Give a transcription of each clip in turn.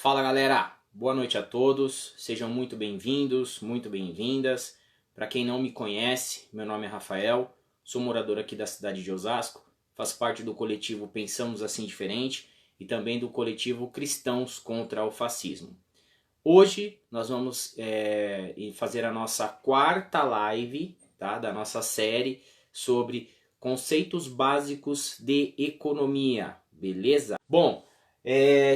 Fala galera, boa noite a todos, sejam muito bem-vindos, muito bem-vindas. Para quem não me conhece, meu nome é Rafael, sou morador aqui da cidade de Osasco, faço parte do coletivo Pensamos Assim Diferente e também do coletivo Cristãos contra o Fascismo. Hoje nós vamos fazer a nossa quarta live, tá, da nossa série sobre conceitos básicos de economia, beleza? Bom,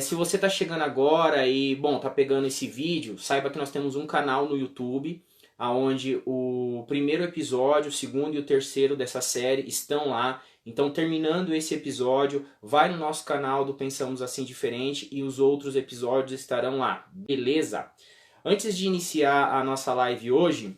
se você está chegando agora e tá pegando esse vídeo, saiba que nós temos um canal no YouTube, onde o primeiro episódio, o segundo e o terceiro dessa série estão lá. Então, terminando esse episódio, vai no nosso canal do Pensamos Assim Diferente e os outros episódios estarão lá, beleza? Antes de iniciar a nossa live hoje,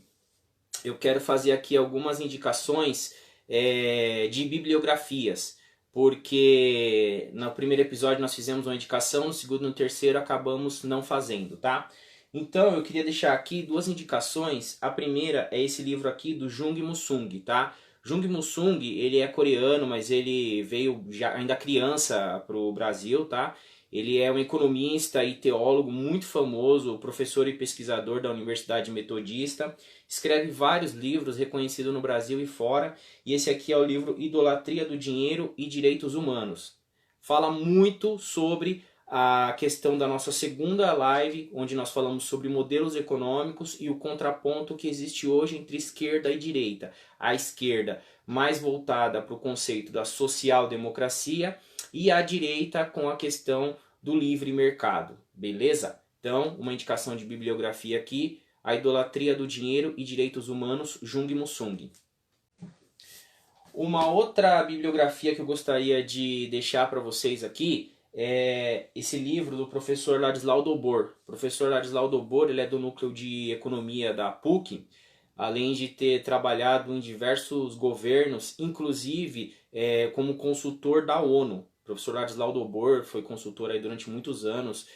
eu quero fazer aqui algumas indicações de bibliografias, porque no primeiro episódio nós fizemos uma indicação, no segundo e no terceiro acabamos não fazendo, tá? Então eu queria deixar aqui duas indicações. A primeira é esse livro aqui do Jung Musung, tá? Jung Musung, ele é coreano, mas ele veio já ainda criança para o Brasil, tá? Ele é um economista e teólogo muito famoso, professor e pesquisador da Universidade Metodista. Escreve vários livros reconhecidos no Brasil e fora. E esse aqui é o livro Idolatria do Dinheiro e Direitos Humanos. Fala muito sobre a questão da nossa segunda live, onde nós falamos sobre modelos econômicos e o contraponto que existe hoje entre esquerda e direita. A esquerda mais voltada para o conceito da social-democracia e a direita com a questão do livre mercado, beleza? Então, uma indicação de bibliografia aqui, A Idolatria do Dinheiro e Direitos Humanos, Jung Musung. Uma outra bibliografia que eu gostaria de deixar para vocês aqui é esse livro do professor Ladislau Dobor. O professor Ladislau Dobor, ele é do núcleo de economia da PUC, além de ter trabalhado em diversos governos, inclusive como consultor da ONU. O professor Ladislau Dobor foi consultor aí durante muitos anos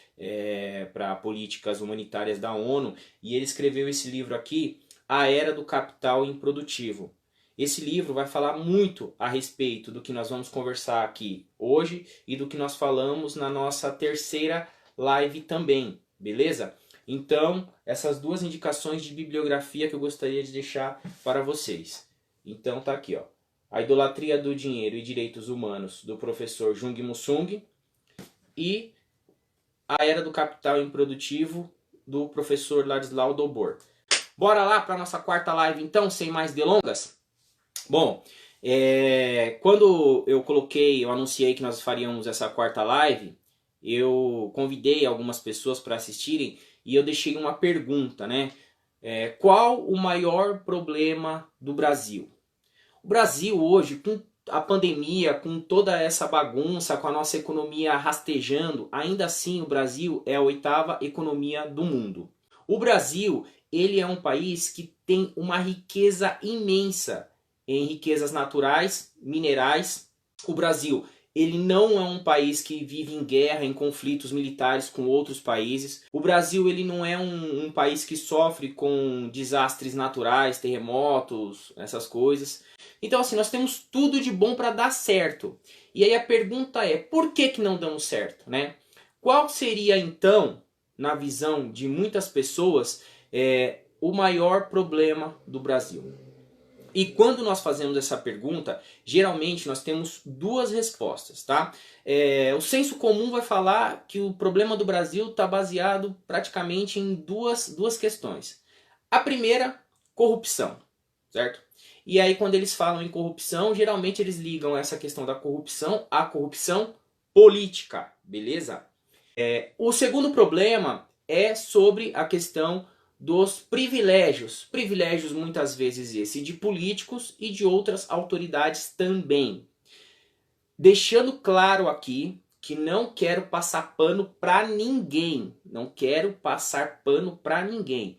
para políticas humanitárias da ONU, e ele escreveu esse livro aqui, A Era do Capital Improdutivo. Esse livro vai falar muito a respeito do que nós vamos conversar aqui hoje e do que nós falamos na nossa terceira live também, beleza? Então, essas duas indicações de bibliografia que eu gostaria de deixar para vocês. Então tá aqui, ó. A Idolatria do Dinheiro e Direitos Humanos, do professor Jung Musung, e A Era do Capital Improdutivo, do professor Ladislau Dobor. Bora lá para a nossa quarta live então, sem mais delongas? Bom, quando eu anunciei que nós faríamos essa quarta live, eu convidei algumas pessoas para assistirem e eu deixei uma pergunta, né? Qual o maior problema do Brasil? O Brasil hoje, com a pandemia, com toda essa bagunça, com a nossa economia rastejando, ainda assim o Brasil é a oitava economia do mundo. O Brasil, ele é um país que tem uma riqueza imensa em riquezas naturais, minerais. O Brasil, ele não é um país que vive em guerra, em conflitos militares com outros países. O Brasil, ele não é um país que sofre com desastres naturais, terremotos, essas coisas. Então assim, nós temos tudo de bom para dar certo. E aí a pergunta é, por que não damos certo, né? Qual seria então, na visão de muitas pessoas, o maior problema do Brasil? E quando nós fazemos essa pergunta, geralmente nós temos duas respostas, tá? O senso comum vai falar que o problema do Brasil está baseado praticamente em duas questões. A primeira, corrupção, certo? E aí quando eles falam em corrupção, geralmente eles ligam essa questão da corrupção à corrupção política, beleza? O segundo problema é sobre a questão dos privilégios. Privilégios muitas vezes esse de políticos e de outras autoridades também. Deixando claro aqui que não quero passar pano para ninguém. Não quero passar pano para ninguém.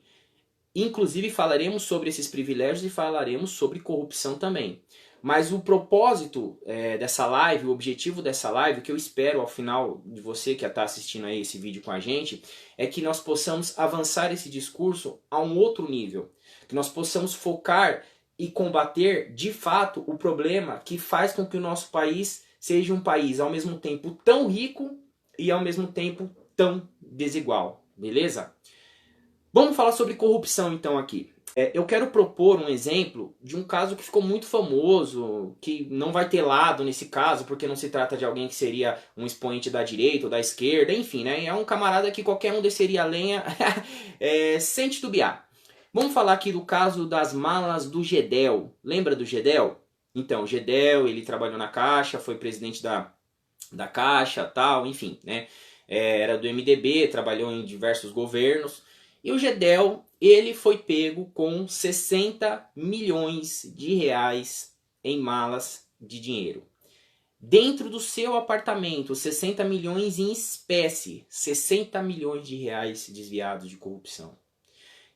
Inclusive falaremos sobre esses privilégios e falaremos sobre corrupção também. Mas o propósito dessa live, o objetivo dessa live, o que eu espero ao final de você que está assistindo aí esse vídeo com a gente, é que nós possamos avançar esse discurso a um outro nível. Que nós possamos focar e combater de fato o problema que faz com que o nosso país seja um país ao mesmo tempo tão rico e ao mesmo tempo tão desigual, beleza? Vamos falar sobre corrupção então aqui. Eu quero propor um exemplo de um caso que ficou muito famoso, que não vai ter lado nesse caso, porque não se trata de alguém que seria um expoente da direita ou da esquerda, enfim, né? É um camarada que qualquer um desceria a lenha sem titubear. Vamos falar aqui do caso das malas do Gedel. Lembra do Gedel? Então, o Gedel, ele trabalhou na Caixa, foi presidente da Caixa, tal, enfim, né? Era do MDB, trabalhou em diversos governos. E o Gedel, ele foi pego com 60 milhões de reais em malas de dinheiro. Dentro do seu apartamento, 60 milhões em espécie, 60 milhões de reais desviados de corrupção.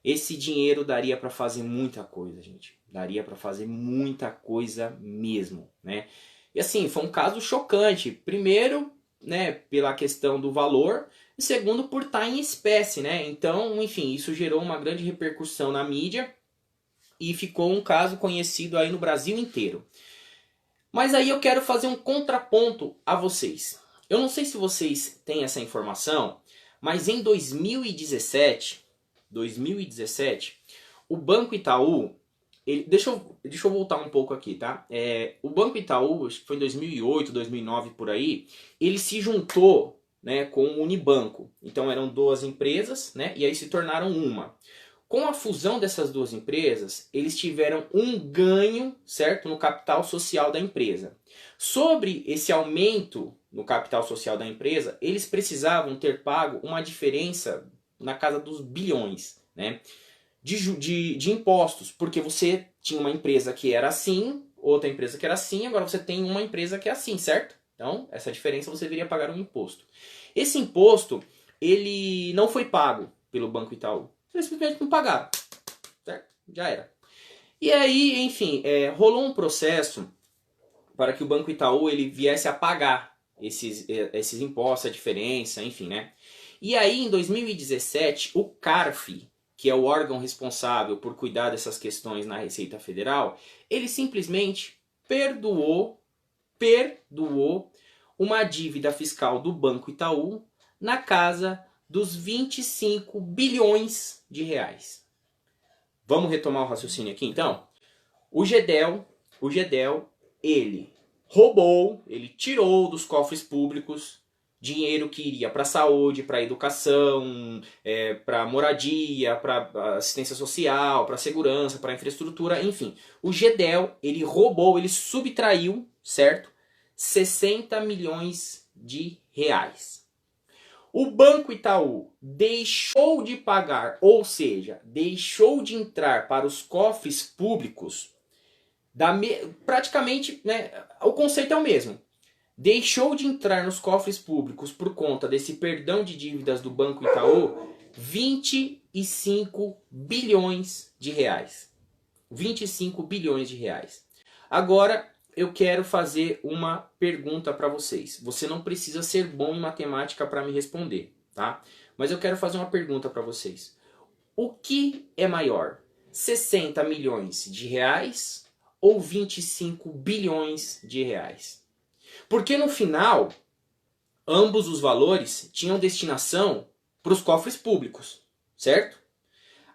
Esse dinheiro daria para fazer muita coisa, gente. Daria para fazer muita coisa mesmo, né? E assim, foi um caso chocante. Primeiro, né, pela questão do valor, e segundo, por estar em espécie, né? Então, enfim, isso gerou uma grande repercussão na mídia e ficou um caso conhecido aí no Brasil inteiro. Mas aí eu quero fazer um contraponto a vocês. Eu não sei se vocês têm essa informação, mas em 2017, o Banco Itaú, deixa eu voltar um pouco aqui, tá? O Banco Itaú, acho que foi em 2008, 2009 por aí, ele se juntou, né, com o Unibanco. Então eram duas empresas, né, e aí se tornaram uma. Com a fusão dessas duas empresas, eles tiveram um ganho, certo, no capital social da empresa. Sobre esse aumento no capital social da empresa, eles precisavam ter pago uma diferença na casa dos bilhões, né, de impostos, porque você tinha uma empresa que era assim, outra empresa que era assim, agora você tem uma empresa que é assim, certo? Então, essa diferença você deveria pagar um imposto. Esse imposto, ele não foi pago pelo Banco Itaú. Eles simplesmente não pagaram, certo? Já era. E aí, enfim, rolou um processo para que o Banco Itaú ele viesse a pagar esses impostos, a diferença, enfim, né? E aí, em 2017, o CARF, que é o órgão responsável por cuidar dessas questões na Receita Federal, ele simplesmente perdoou uma dívida fiscal do Banco Itaú na casa dos 25 bilhões de reais. Vamos retomar o raciocínio aqui então? O Gedel, ele roubou, ele tirou dos cofres públicos dinheiro que iria para a saúde, para a educação, para moradia, para assistência social, para segurança, para infraestrutura, enfim. O Gedel, ele roubou, ele subtraiu, certo? 60 milhões de reais. O Banco Itaú deixou de pagar, ou seja, deixou de entrar para os cofres públicos, praticamente, né, o conceito é o mesmo. Deixou de entrar nos cofres públicos por conta desse perdão de dívidas do Banco Itaú 25 bilhões de reais. 25 bilhões de reais. Agora, eu quero fazer uma pergunta para vocês. Você não precisa ser bom em matemática para me responder, tá? Mas eu quero fazer uma pergunta para vocês. O que é maior? 60 milhões de reais ou 25 bilhões de reais? Porque no final, ambos os valores tinham destinação para os cofres públicos, certo?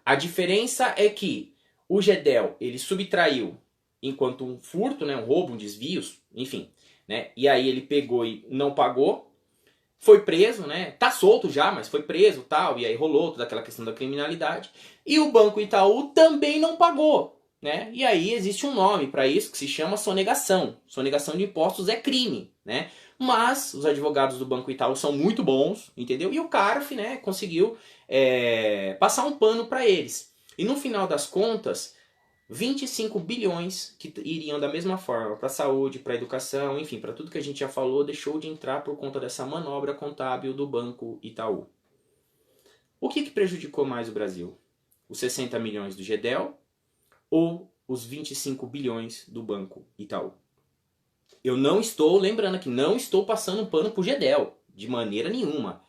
A diferença é que o Gedel, ele subtraiu enquanto um furto, né, um roubo, um desvio, enfim, né? E aí ele pegou e não pagou, foi preso, né? Tá solto já, mas foi preso, tal, e aí rolou toda aquela questão da criminalidade. E o Banco Itaú também não pagou, né? E aí existe um nome para isso que se chama sonegação. Sonegação de impostos é crime, né? Mas os advogados do Banco Itaú são muito bons, entendeu? E o CARF, né, conseguiu passar um pano para eles. E no final das contas, 25 bilhões que iriam da mesma forma para a saúde, para a educação, enfim, para tudo que a gente já falou, deixou de entrar por conta dessa manobra contábil do Banco Itaú. O que prejudicou mais o Brasil? Os 60 milhões do Gedel ou os 25 bilhões do Banco Itaú? Eu não estou, lembrando aqui, não estou passando um pano pro Gedel, de maneira nenhuma.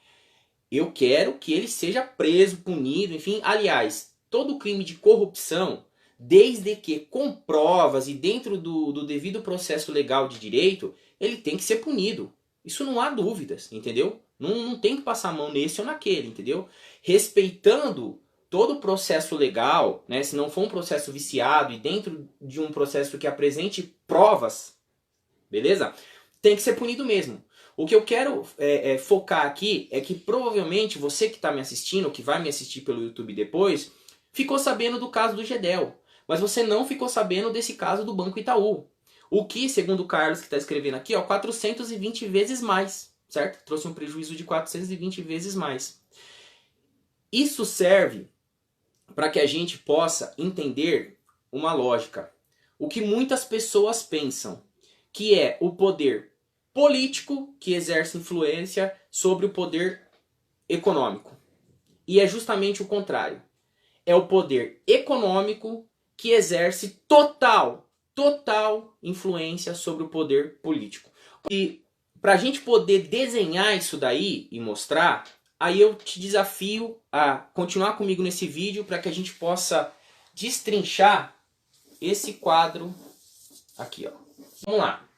Eu quero que ele seja preso, punido, enfim. Aliás, todo crime de corrupção, desde que com provas e dentro do devido processo legal de direito, ele tem que ser punido. Isso não há dúvidas, entendeu? Não tem que passar a mão nesse ou naquele, entendeu? Respeitando todo o processo legal, né? Se não for um processo viciado e dentro de um processo que apresente provas, beleza? Tem que ser punido mesmo. O que eu quero focar aqui é que provavelmente você que está me assistindo, que vai me assistir pelo YouTube depois, ficou sabendo do caso do Gedel. Mas você não ficou sabendo desse caso do Banco Itaú. O que, segundo o Carlos que está escrevendo aqui, ó, 420 vezes mais, certo? Trouxe um prejuízo de 420 vezes mais. Isso serve para que a gente possa entender uma lógica. O que muitas pessoas pensam, que é o poder político que exerce influência sobre o poder econômico. E é justamente o contrário. É o poder econômico que exerce total influência sobre o poder político. E para a gente poder desenhar isso daí e mostrar, aí eu te desafio a continuar comigo nesse vídeo para que a gente possa destrinchar esse quadro aqui, ó. Vamos lá.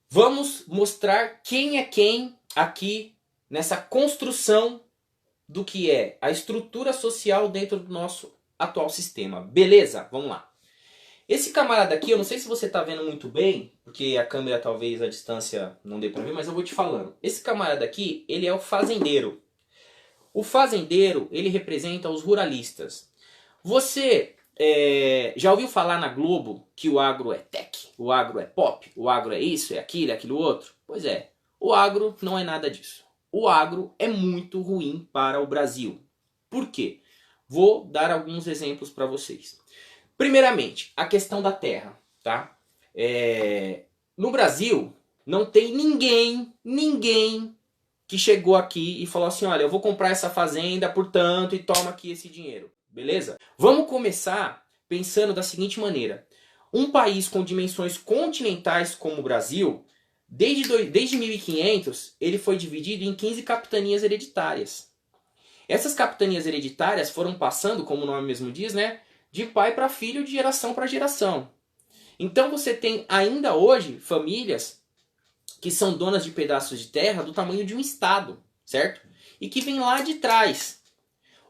Vamos mostrar quem é quem aqui nessa construção do que é a estrutura social dentro do nosso atual sistema. Beleza? Vamos lá. Esse camarada aqui, eu não sei se você está vendo muito bem, porque a câmera talvez a distância não dê para ver, mas eu vou te falando. Esse camarada aqui, ele é o fazendeiro. O fazendeiro, ele representa os ruralistas. Você já ouviu falar na Globo que o agro é tech, o agro é pop, o agro é isso, é aquilo outro? Pois é, o agro não é nada disso. O agro é muito ruim para o Brasil. Por quê? Vou dar alguns exemplos para vocês. Primeiramente, a questão da terra, tá? No Brasil, não tem ninguém que chegou aqui e falou assim, olha, eu vou comprar essa fazenda por tanto e toma aqui esse dinheiro, beleza? Vamos começar pensando da seguinte maneira. Um país com dimensões continentais como o Brasil, desde 1500, ele foi dividido em 15 capitanias hereditárias. Essas capitanias hereditárias foram passando, como o nome mesmo diz, né? De pai para filho, de geração para geração. Então você tem ainda hoje famílias que são donas de pedaços de terra do tamanho de um estado, certo? E que vem lá de trás.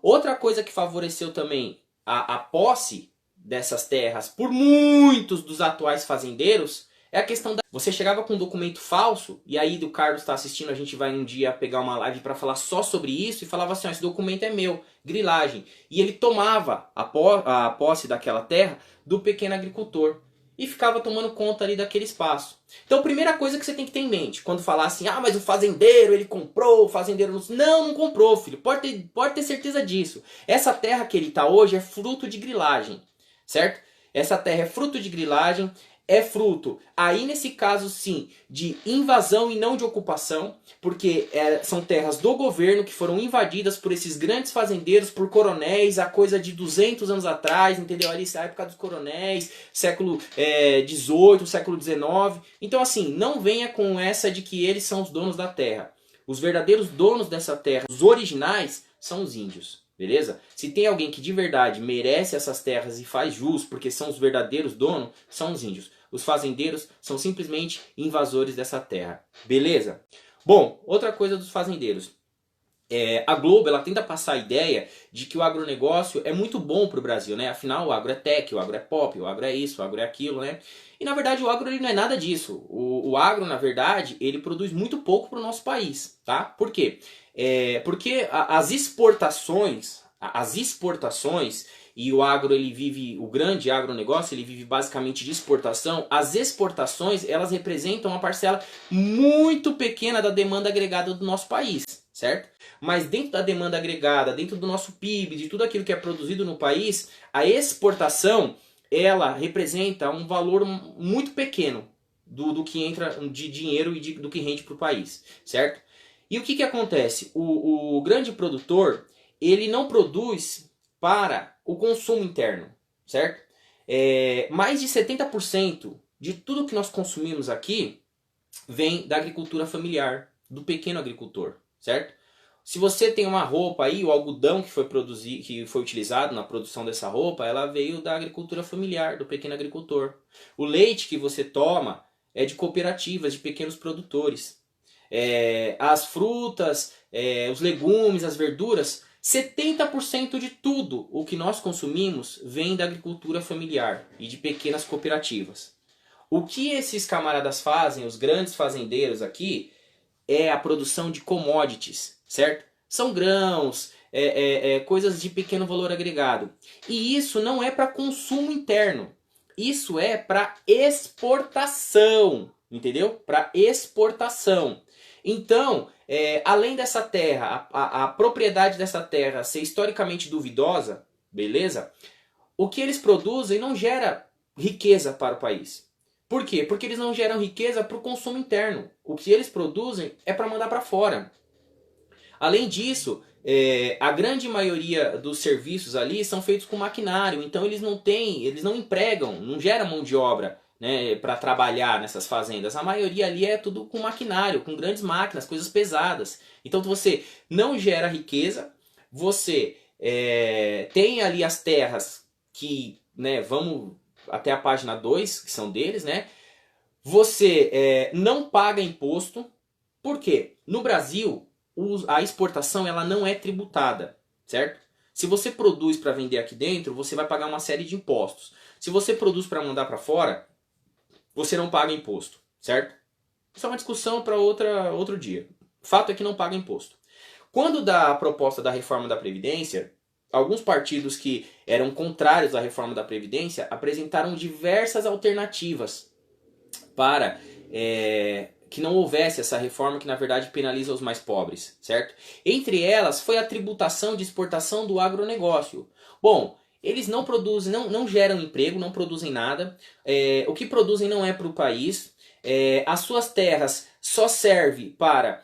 Outra coisa que favoreceu também a posse dessas terras por muitos dos atuais fazendeiros é a questão da... Você chegava com um documento falso, e aí do Carlos está assistindo, a gente vai um dia pegar uma live para falar só sobre isso, e falava assim, ó, esse documento é meu, grilagem. E ele tomava a posse daquela terra do pequeno agricultor. E ficava tomando conta ali daquele espaço. Então a primeira coisa que você tem que ter em mente, quando falar assim, ah, mas o fazendeiro, ele comprou, o fazendeiro não... Não comprou, filho, pode ter certeza disso. Essa terra que ele está hoje é fruto de grilagem, certo? Essa terra é fruto de grilagem, é fruto, aí nesse caso sim, de invasão e não de ocupação, porque são terras do governo que foram invadidas por esses grandes fazendeiros, por coronéis, há coisa de 200 anos atrás, entendeu? Ali a época dos coronéis, século XVIII, século XIX. Então assim, não venha com essa de que eles são os donos da terra. Os verdadeiros donos dessa terra, os originais, são os índios. Beleza? Se tem alguém que de verdade merece essas terras e faz jus, porque são os verdadeiros donos, são os índios. Os fazendeiros são simplesmente invasores dessa terra. Beleza? Bom, outra coisa dos fazendeiros. A Globo, ela tenta passar a ideia de que o agronegócio é muito bom para o Brasil, né? Afinal, o agro é tech, o agro é pop, o agro é isso, o agro é aquilo, né? E na verdade o agro ele não é nada disso. O agro, na verdade, ele produz muito pouco para o nosso país, tá? Por quê? Porque as exportações, e o agro, ele vive, o grande agronegócio, ele vive basicamente de exportação. As exportações, elas representam uma parcela muito pequena da demanda agregada do nosso país, certo? Mas dentro da demanda agregada, dentro do nosso PIB, de tudo aquilo que é produzido no país, a exportação, ela representa um valor muito pequeno do que entra de dinheiro e do que rende para o país, certo? E o que acontece? O grande produtor, ele não produz para o consumo interno, certo? Mais de 70% de tudo que nós consumimos aqui vem da agricultura familiar, do pequeno agricultor, certo? Se você tem uma roupa aí, o algodão que foi utilizado na produção dessa roupa, ela veio da agricultura familiar, do pequeno agricultor. O leite que você toma é de cooperativas, de pequenos produtores. as frutas, os legumes, as verduras, 70% de tudo o que nós consumimos vem da agricultura familiar e de pequenas cooperativas. O que esses camaradas fazem, os grandes fazendeiros aqui, é a produção de commodities, certo? São grãos, coisas de pequeno valor agregado. E isso não é para consumo interno. Isso é para exportação, entendeu? Para exportação. Então, além dessa terra, a propriedade dessa terra ser historicamente duvidosa, beleza? O que eles produzem não gera riqueza para o país. Por quê? Porque eles não geram riqueza para o consumo interno. O que eles produzem é para mandar para fora. Além disso, a grande maioria dos serviços ali são feitos com maquinário, então eles não empregam, não geram mão de obra, né, para trabalhar nessas fazendas. A maioria ali é tudo com maquinário, com grandes máquinas, coisas pesadas. Então você não gera riqueza, você tem ali as terras que, né, vamos até a página 2, que são deles, né? Você não paga imposto. Por quê? No Brasil, a exportação ela não é tributada, certo? Se você produz para vender aqui dentro, você vai pagar uma série de impostos. Se você produz para mandar para fora, você não paga imposto, certo? Isso é uma discussão para outro dia. O fato é que não paga imposto. Quando da proposta da reforma da Previdência, alguns partidos que eram contrários à reforma da Previdência apresentaram diversas alternativas para que não houvesse essa reforma que na verdade penaliza os mais pobres, certo? Entre elas foi a tributação de exportação do agronegócio. Bom, eles não produzem, não geram emprego, não produzem nada. O que produzem não é para o país. As suas terras só servem para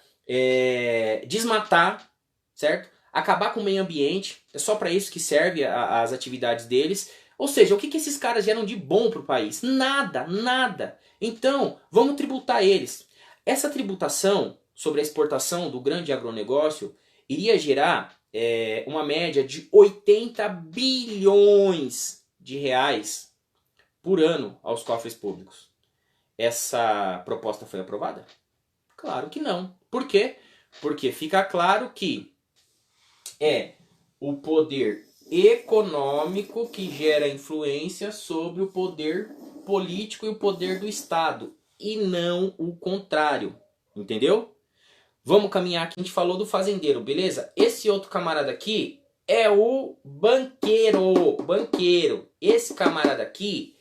desmatar, certo? Acabar com o meio ambiente. É só para isso que serve as atividades deles. Ou seja, o que esses caras geram de bom para o país? Nada, nada. Então, vamos tributar eles. Essa tributação sobre a exportação do grande agronegócio iria gerar uma média de 80 bilhões de reais por ano aos cofres públicos. Essa proposta foi aprovada? Claro que não. Por quê? Porque fica claro que é o poder econômico que gera influência sobre o poder político e o poder do Estado, e não o contrário, entendeu? Vamos caminhar aqui, a gente falou do fazendeiro, beleza? Esse outro camarada aqui é o banqueiro. Esse camarada aqui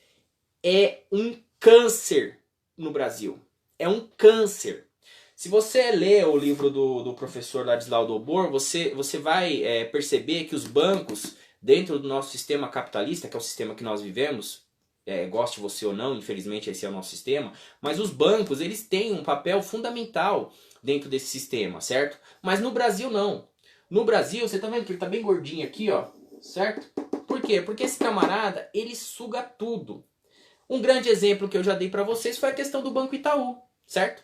é um câncer no Brasil. É um câncer. Se você ler o livro do professor Ladislau Dobor, você vai perceber que os bancos, dentro do nosso sistema capitalista, que é o sistema que nós vivemos, goste você ou não, infelizmente esse é o nosso sistema, mas os bancos eles têm um papel fundamental dentro desse sistema, certo? Mas no Brasil não. No Brasil, você tá vendo que ele tá bem gordinho aqui, ó, certo? Por quê? Porque esse camarada, ele suga tudo. Um grande exemplo que eu já dei para vocês foi a questão do Banco Itaú, certo?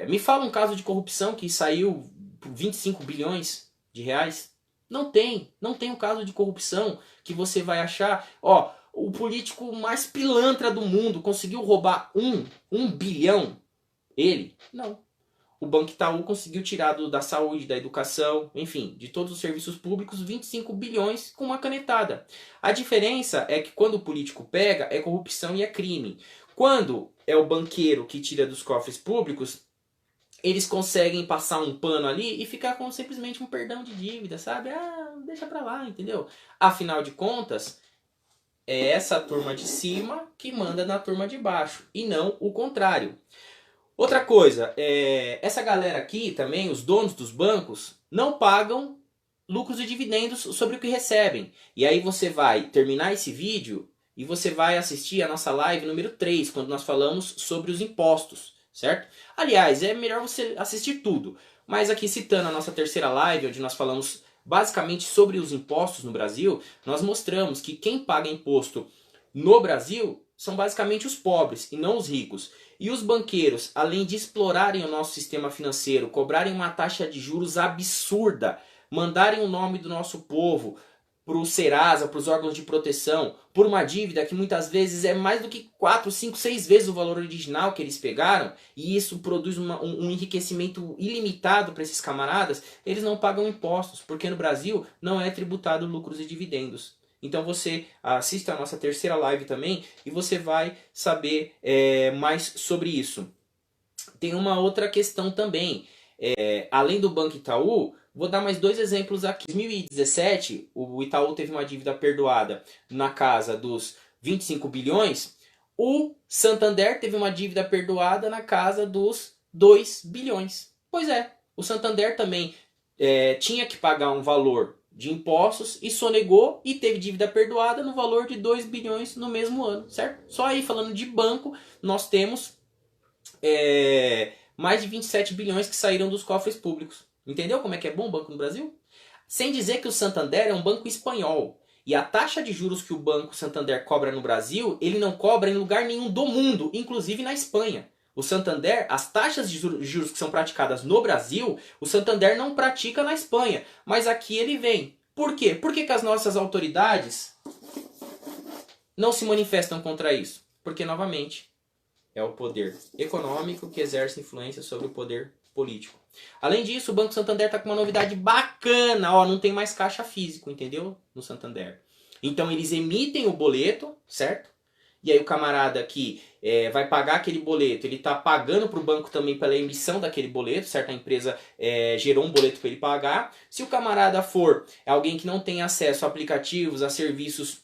Me fala um caso de corrupção que saiu por 25 bilhões de reais. Não tem um caso de corrupção que você vai achar, ó, o político mais pilantra do mundo conseguiu roubar um bilhão. Ele? Não. O Banco Itaú conseguiu tirar da saúde, da educação, enfim, de todos os serviços públicos 25 bilhões com uma canetada. A diferença é que quando o político pega, é corrupção e é crime. Quando é o banqueiro que tira dos cofres públicos, eles conseguem passar um pano ali e ficar com simplesmente um perdão de dívida, sabe? Ah, deixa pra lá, entendeu? Afinal de contas, é essa turma de cima que manda na turma de baixo, e não o contrário. Outra coisa, essa galera aqui também, os donos dos bancos, não pagam lucros e dividendos sobre o que recebem. E aí você vai terminar esse vídeo e você vai assistir a nossa live número 3, quando nós falamos sobre os impostos, certo? Aliás, é melhor você assistir tudo. Mas aqui citando a nossa terceira live, onde nós falamos basicamente sobre os impostos no Brasil, nós mostramos que quem paga imposto no Brasil são basicamente os pobres e não os ricos. E os banqueiros, além de explorarem o nosso sistema financeiro, cobrarem uma taxa de juros absurda, mandarem o nome do nosso povo para o Serasa, para os órgãos de proteção, por uma dívida que muitas vezes é mais do que 4, 5, 6 vezes o valor original que eles pegaram, e isso produz um enriquecimento ilimitado para esses camaradas, eles não pagam impostos, porque no Brasil não é tributado lucros e dividendos. Então você assista a nossa terceira live também e você vai saber mais sobre isso. Tem uma outra questão também. Além do Banco Itaú, vou dar mais 2 exemplos aqui. Em 2017, o Itaú teve uma dívida perdoada na casa dos 25 bilhões. O Santander teve uma dívida perdoada na casa dos 2 bilhões. Pois é, o Santander também tinha que pagar um valor de impostos e sonegou e teve dívida perdoada no valor de 2 bilhões no mesmo ano, certo? Só aí falando de banco, nós temos mais de 27 bilhões que saíram dos cofres públicos. Entendeu como é que é bom o banco no Brasil? Sem dizer que o Santander é um banco espanhol. E a taxa de juros que o Banco Santander cobra no Brasil, ele não cobra em lugar nenhum do mundo, inclusive na Espanha. O Santander, as taxas de juros que são praticadas no Brasil, o Santander não pratica na Espanha. Mas aqui ele vem. Por quê? Por que as nossas autoridades não se manifestam contra isso? Porque, novamente, é o poder econômico que exerce influência sobre o poder político. Além disso, o Banco Santander está com uma novidade bacana. Ó, não tem mais caixa físico, entendeu? No Santander. Então eles emitem o boleto, certo? E aí o camarada que vai pagar aquele boleto, ele está pagando para o banco também pela emissão daquele boleto, certo? A empresa gerou um boleto para ele pagar. Se o camarada for alguém que não tem acesso a aplicativos, a serviços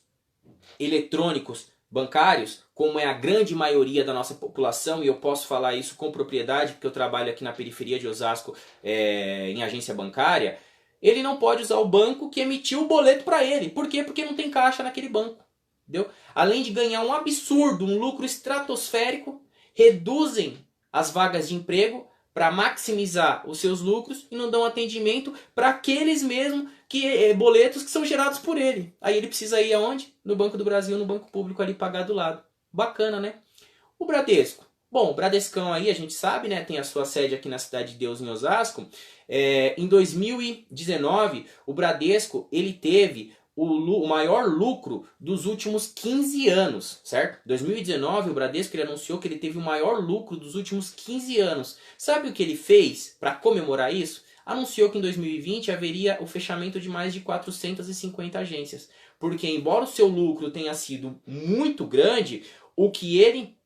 eletrônicos bancários, como é a grande maioria da nossa população, e eu posso falar isso com propriedade, porque eu trabalho aqui na periferia de Osasco em agência bancária, ele não pode usar o banco que emitiu o boleto para ele. Por quê? Porque não tem caixa naquele banco. Entendeu? Além de ganhar um absurdo, um lucro estratosférico, reduzem as vagas de emprego para maximizar os seus lucros e não dão atendimento para aqueles mesmos boletos que são gerados por ele. Aí ele precisa ir aonde? No Banco do Brasil, no banco público ali pagar do lado. Bacana, né? O Bradesco. Bom, o Bradescão aí, a gente sabe, né? Tem a sua sede aqui na Cidade de Deus, em Osasco. Em 2019, o Bradesco, ele teve o maior lucro dos últimos 15 anos, certo? Em 2019, o Bradesco ele anunciou que ele teve o maior lucro dos últimos 15 anos. Sabe o que ele fez para comemorar isso? Anunciou que em 2020 haveria o fechamento de mais de 450 agências. Porque embora o seu lucro tenha sido muito grande, o que ele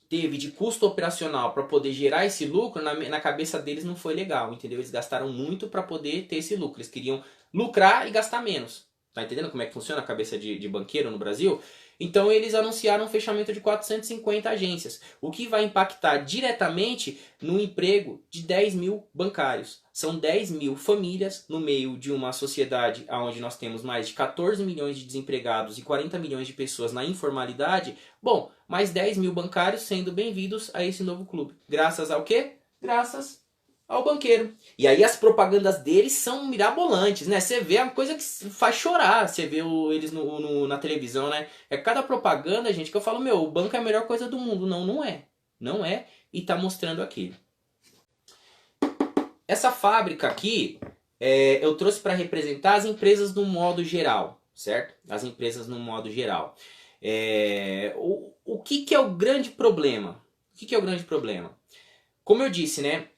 teve de custo operacional para poder gerar esse lucro, na cabeça deles não foi legal, entendeu? Eles gastaram muito para poder ter esse lucro. Eles queriam lucrar e gastar menos. Tá entendendo como é que funciona a cabeça de banqueiro no Brasil? Então eles anunciaram um fechamento de 450 agências, o que vai impactar diretamente no emprego de 10 mil bancários. São 10 mil famílias no meio de uma sociedade onde nós temos mais de 14 milhões de desempregados e 40 milhões de pessoas na informalidade. Bom, mais 10 mil bancários sendo bem-vindos a esse novo clube. Graças ao quê? Graças ao banqueiro. E aí as propagandas deles são mirabolantes, né? Você vê a coisa que faz chorar, você vê eles na televisão, né? É cada propaganda, gente, que eu falo, meu, o banco é a melhor coisa do mundo. Não, não é. Não é. E tá mostrando aqui. Essa fábrica aqui, eu trouxe para representar as empresas no modo geral, certo? As empresas no modo geral. O que é o grande problema? O que é o grande problema? Como eu disse, né?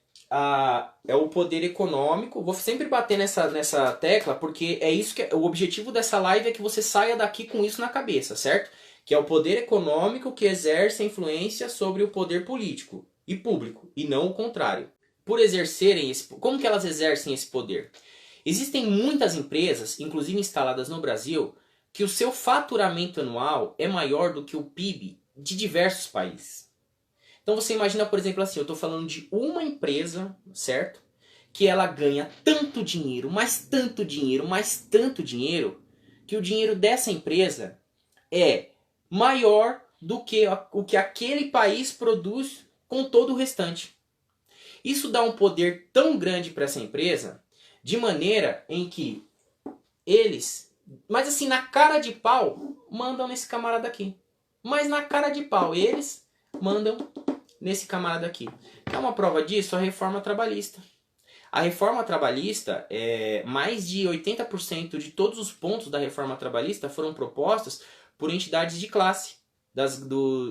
É o poder econômico. Vou sempre bater nessa tecla, porque é isso que o objetivo dessa live é que você saia daqui com isso na cabeça, certo? Que é o poder econômico que exerce a influência sobre o poder político e público, e não o contrário. Por exercerem como que elas exercem esse poder? Existem muitas empresas, inclusive instaladas no Brasil, que o seu faturamento anual é maior do que o PIB de diversos países. Então você imagina, por exemplo, assim, eu estou falando de uma empresa, certo? Que ela ganha tanto dinheiro, mas tanto dinheiro, mas tanto dinheiro, que o dinheiro dessa empresa é maior do que o que aquele país produz com todo o restante. Isso dá um poder tão grande para essa empresa, de maneira em que eles, mas assim, na cara de pau, mandam nesse camarada aqui. Mas na cara de pau, eles mandam nesse camarada aqui. É uma prova disso a reforma trabalhista. A reforma trabalhista, mais de 80% de todos os pontos da reforma trabalhista foram propostos por entidades de classe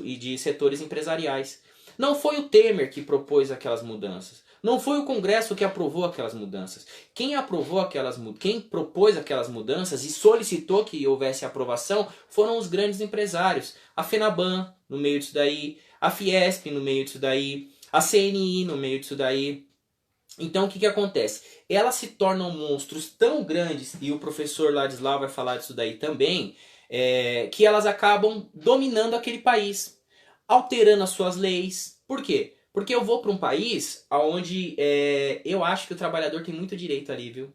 e de setores empresariais. Não foi o Temer que propôs aquelas mudanças. Não foi o Congresso que aprovou aquelas mudanças. Quem propôs aquelas mudanças e solicitou que houvesse aprovação foram os grandes empresários. A FENABAN no meio disso daí, a Fiesp no meio disso daí, a CNI no meio disso daí. Então o que acontece? Elas se tornam monstros tão grandes, e o professor Ladislau vai falar disso daí também, que elas acabam dominando aquele país, alterando as suas leis. Por quê? Porque eu vou para um país onde eu acho que o trabalhador tem muito direito ali, viu?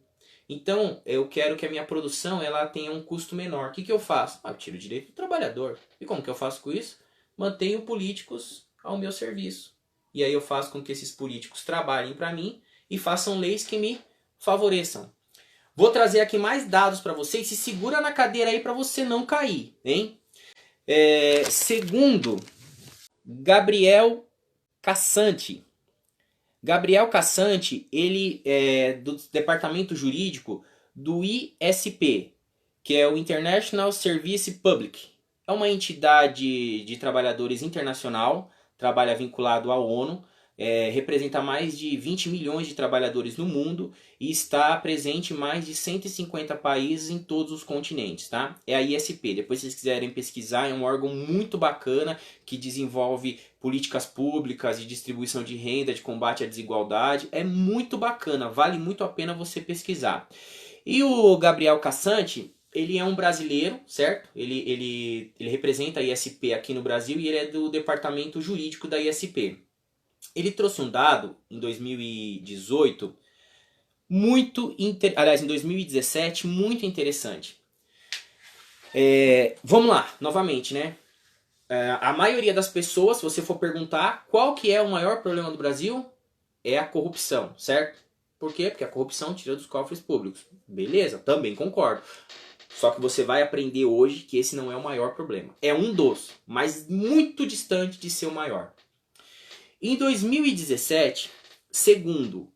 Então eu quero que a minha produção ela tenha um custo menor. O que eu faço? Eu tiro o direito do trabalhador. E como que eu faço com isso? Mantenho políticos ao meu serviço. E aí eu faço com que esses políticos trabalhem para mim e façam leis que me favoreçam. Vou trazer aqui mais dados para vocês. Se segura na cadeira aí para você não cair, hein? Segundo Gabriel Cassante. Gabriel Cassante, ele é do departamento jurídico do ISP, que é o International Service Public. É uma entidade de trabalhadores internacional, trabalha vinculado à ONU, representa mais de 20 milhões de trabalhadores no mundo e está presente em mais de 150 países em todos os continentes, tá? É a ISP, depois se vocês quiserem pesquisar, é um órgão muito bacana que desenvolve políticas públicas de distribuição de renda, de combate à desigualdade, é muito bacana, vale muito a pena você pesquisar. E o Gabriel Cassante, ele é um brasileiro, certo? Ele representa a ISP aqui no Brasil e ele é do departamento jurídico da ISP. Ele trouxe um dado em 2018 em 2017 muito interessante. Vamos lá, novamente, né? A maioria das pessoas, se você for perguntar qual que é o maior problema do Brasil, é a corrupção, certo? Por quê? Porque a corrupção tira dos cofres públicos. Beleza, também concordo. Só que você vai aprender hoje que esse não é o maior problema. É um dos, mas muito distante de ser o maior. Em 2017, segundo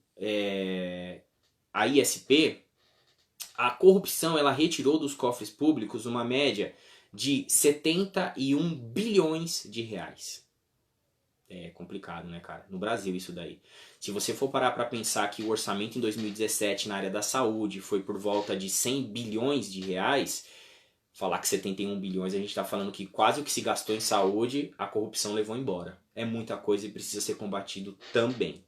a ISP, a corrupção ela retirou dos cofres públicos uma média de 71 bilhões de reais. É complicado, né, cara? No Brasil isso daí. Se você for parar para pensar que o orçamento em 2017 na área da saúde foi por volta de 100 bilhões de reais, falar que 71 bilhões, a gente está falando que quase o que se gastou em saúde, a corrupção levou embora. É muita coisa e precisa ser combatido também.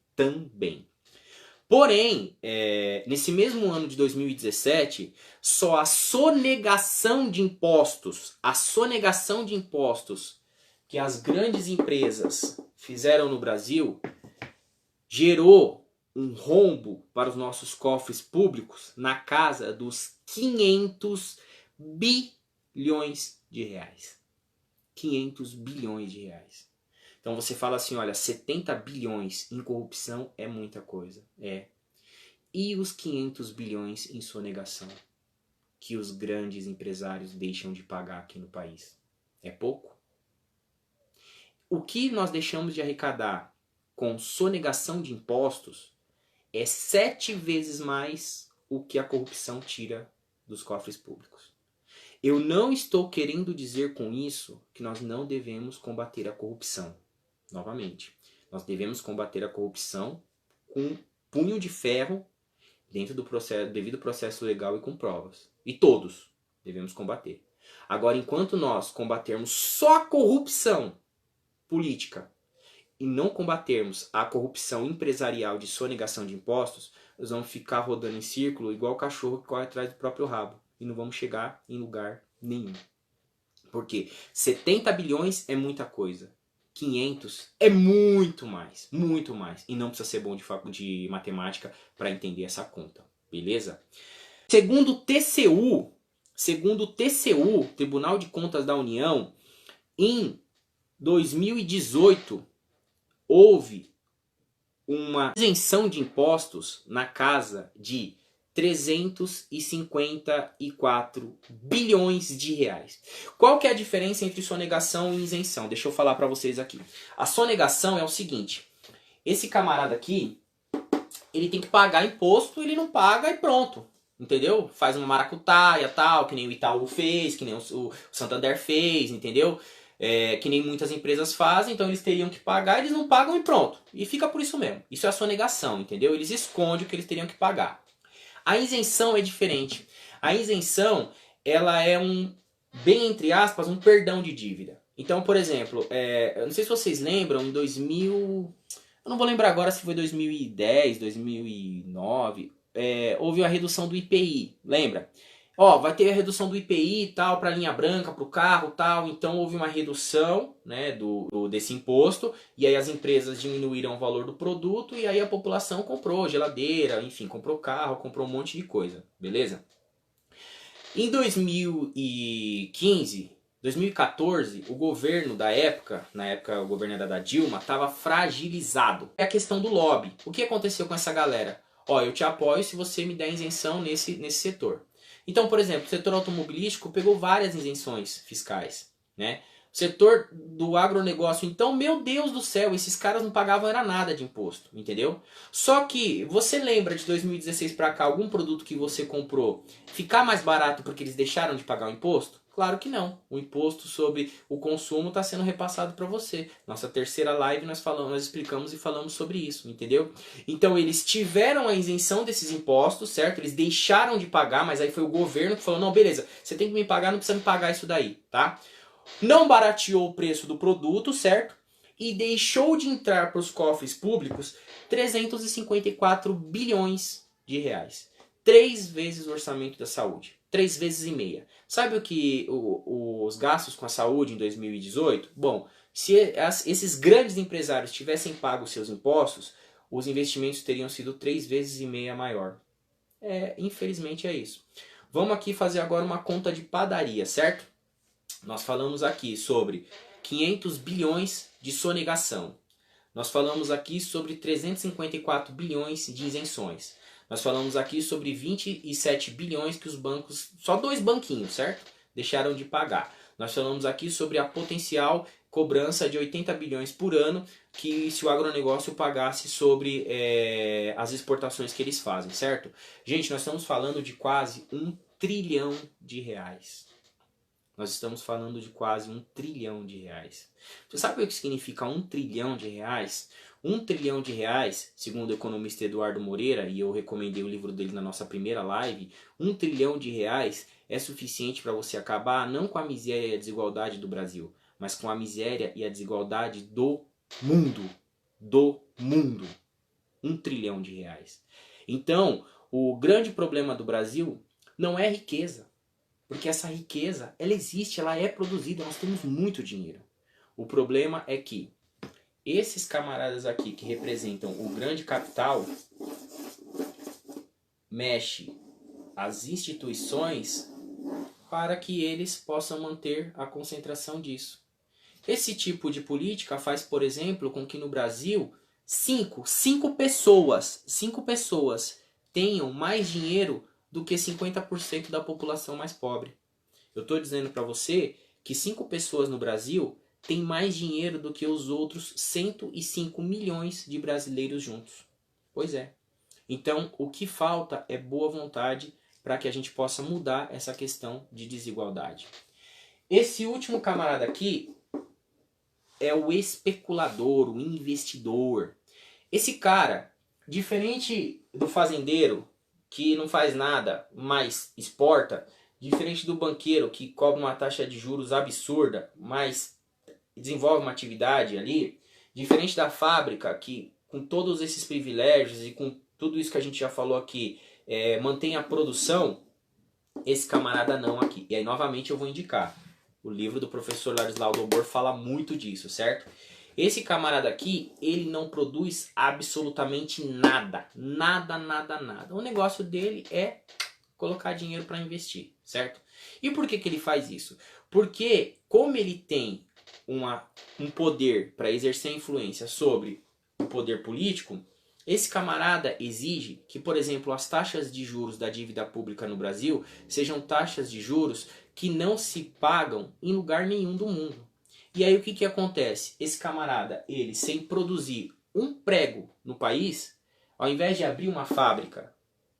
Porém, nesse mesmo ano de 2017, só a sonegação de impostos que as grandes empresas fizeram no Brasil gerou um rombo para os nossos cofres públicos na casa dos 500 bilhões de reais. 500 bilhões de reais. Então você fala assim, olha, 70 bilhões em corrupção é muita coisa. E os 500 bilhões em sonegação que os grandes empresários deixam de pagar aqui no país? É pouco? O que nós deixamos de arrecadar com sonegação de impostos é 7 vezes mais o que a corrupção tira dos cofres públicos. Eu não estou querendo dizer com isso que nós não devemos combater a corrupção. Novamente, nós devemos combater a corrupção com punho de ferro dentro do devido processo legal e com provas. E todos devemos combater. Agora, enquanto nós combatermos só a corrupção política e não combatermos a corrupção empresarial de sonegação de impostos, nós vamos ficar rodando em círculo igual o cachorro que corre atrás do próprio rabo. E não vamos chegar em lugar nenhum. Porque 70 bilhões é muita coisa. 500 é muito mais. E não precisa ser bom de matemática para entender essa conta. Beleza? Segundo o TCU, Tribunal de Contas da União, em 2018, houve uma isenção de impostos na casa de 354 bilhões de reais. Qual que é a diferença entre sonegação e isenção? Deixa eu falar para vocês aqui. A sonegação é o seguinte. Esse camarada aqui, ele tem que pagar imposto, ele não paga e pronto. Entendeu? Faz uma maracutaia, tal, que nem o Itaú fez, que nem o Santander fez, entendeu? Que nem muitas empresas fazem, então eles teriam que pagar, eles não pagam e pronto. E fica por isso mesmo. Isso é a sonegação, entendeu? Eles escondem o que eles teriam que pagar. A isenção é diferente. A isenção, ela é bem entre aspas, um perdão de dívida. Então, por exemplo, eu não sei se vocês lembram, em 2000... Eu não vou lembrar agora se foi 2010, 2009... houve a redução do IPI, lembra? Vai ter a redução do IPI e tal, para a linha branca, para o carro e tal, então houve uma redução, né, desse imposto, e aí as empresas diminuíram o valor do produto, e aí a população comprou geladeira, enfim, comprou carro, comprou um monte de coisa, beleza? Em 2015, 2014, o governo da época, na época o governo era da Dilma, estava fragilizado. É a questão do lobby. O que aconteceu com essa galera? Eu te apoio se você me der isenção nesse setor. Então, por exemplo, o setor automobilístico pegou várias isenções fiscais, né? O setor do agronegócio, então, meu Deus do céu, esses caras não pagavam era nada de imposto, entendeu? Só que, você lembra de 2016 para cá, algum produto que você comprou ficar mais barato porque eles deixaram de pagar o imposto? Claro que não. O imposto sobre o consumo está sendo repassado para você. Nossa terceira live nós explicamos e falamos sobre isso, entendeu? Então eles tiveram a isenção desses impostos, certo? Eles deixaram de pagar, mas aí foi o governo que falou, não, beleza, você tem que me pagar, não precisa me pagar isso daí, tá? Não barateou o preço do produto, certo? E deixou de entrar para os cofres públicos 354 bilhões de reais. 3 vezes o orçamento da saúde. 3 vezes e meia. Sabe o que os gastos com a saúde em 2018? Bom, se esses grandes empresários tivessem pago seus impostos, os investimentos teriam sido 3 vezes e meia maior. Infelizmente é isso. Vamos aqui fazer agora uma conta de padaria, certo? Nós falamos aqui sobre 500 bilhões de sonegação. Nós falamos aqui sobre 354 bilhões de isenções. Nós falamos aqui sobre 27 bilhões que os bancos, só 2 banquinhos, certo? Deixaram de pagar. Nós falamos aqui sobre a potencial cobrança de 80 bilhões por ano que se o agronegócio pagasse sobre as exportações que eles fazem, certo? Gente, nós estamos falando de quase 1 trilhão de reais. Nós estamos falando de quase 1 trilhão de reais. Você sabe o que significa 1 trilhão de reais? 1 trilhão de reais, segundo o economista Eduardo Moreira, e eu recomendei o livro dele na nossa primeira live, 1 trilhão de reais é suficiente para você acabar não com a miséria e a desigualdade do Brasil, mas com a miséria e a desigualdade do mundo. Do mundo. 1 trilhão de reais. Então, o grande problema do Brasil não é riqueza. Porque essa riqueza, ela existe, ela é produzida, nós temos muito dinheiro. O problema é que esses camaradas aqui que representam o grande capital mexe as instituições para que eles possam manter a concentração disso. Esse tipo de política faz, por exemplo, com que no Brasil 5 pessoas tenham mais dinheiro do que 50% da população mais pobre. Eu estou dizendo para você que 5 pessoas no Brasil têm mais dinheiro do que os outros 105 milhões de brasileiros juntos. Pois é. Então, o que falta é boa vontade para que a gente possa mudar essa questão de desigualdade. Esse último camarada aqui é o especulador, o investidor. Esse cara, diferente do fazendeiro, que não faz nada, mas exporta, diferente do banqueiro que cobra uma taxa de juros absurda, mas desenvolve uma atividade ali, diferente da fábrica que com todos esses privilégios e com tudo isso que a gente já falou aqui, mantém a produção, esse camarada não aqui. E aí novamente eu vou indicar. O livro do professor Ladislau Dobor fala muito disso, certo? Esse camarada aqui, ele não produz absolutamente nada. Nada, nada, nada. O negócio dele é colocar dinheiro para investir, certo? E por que ele faz isso? Porque como ele tem um poder para exercer influência sobre o poder político, esse camarada exige que, por exemplo, as taxas de juros da dívida pública no Brasil sejam taxas de juros que não se pagam em lugar nenhum do mundo. E aí o que acontece? Esse camarada, ele sem produzir um prego no país, Ao invés de abrir uma fábrica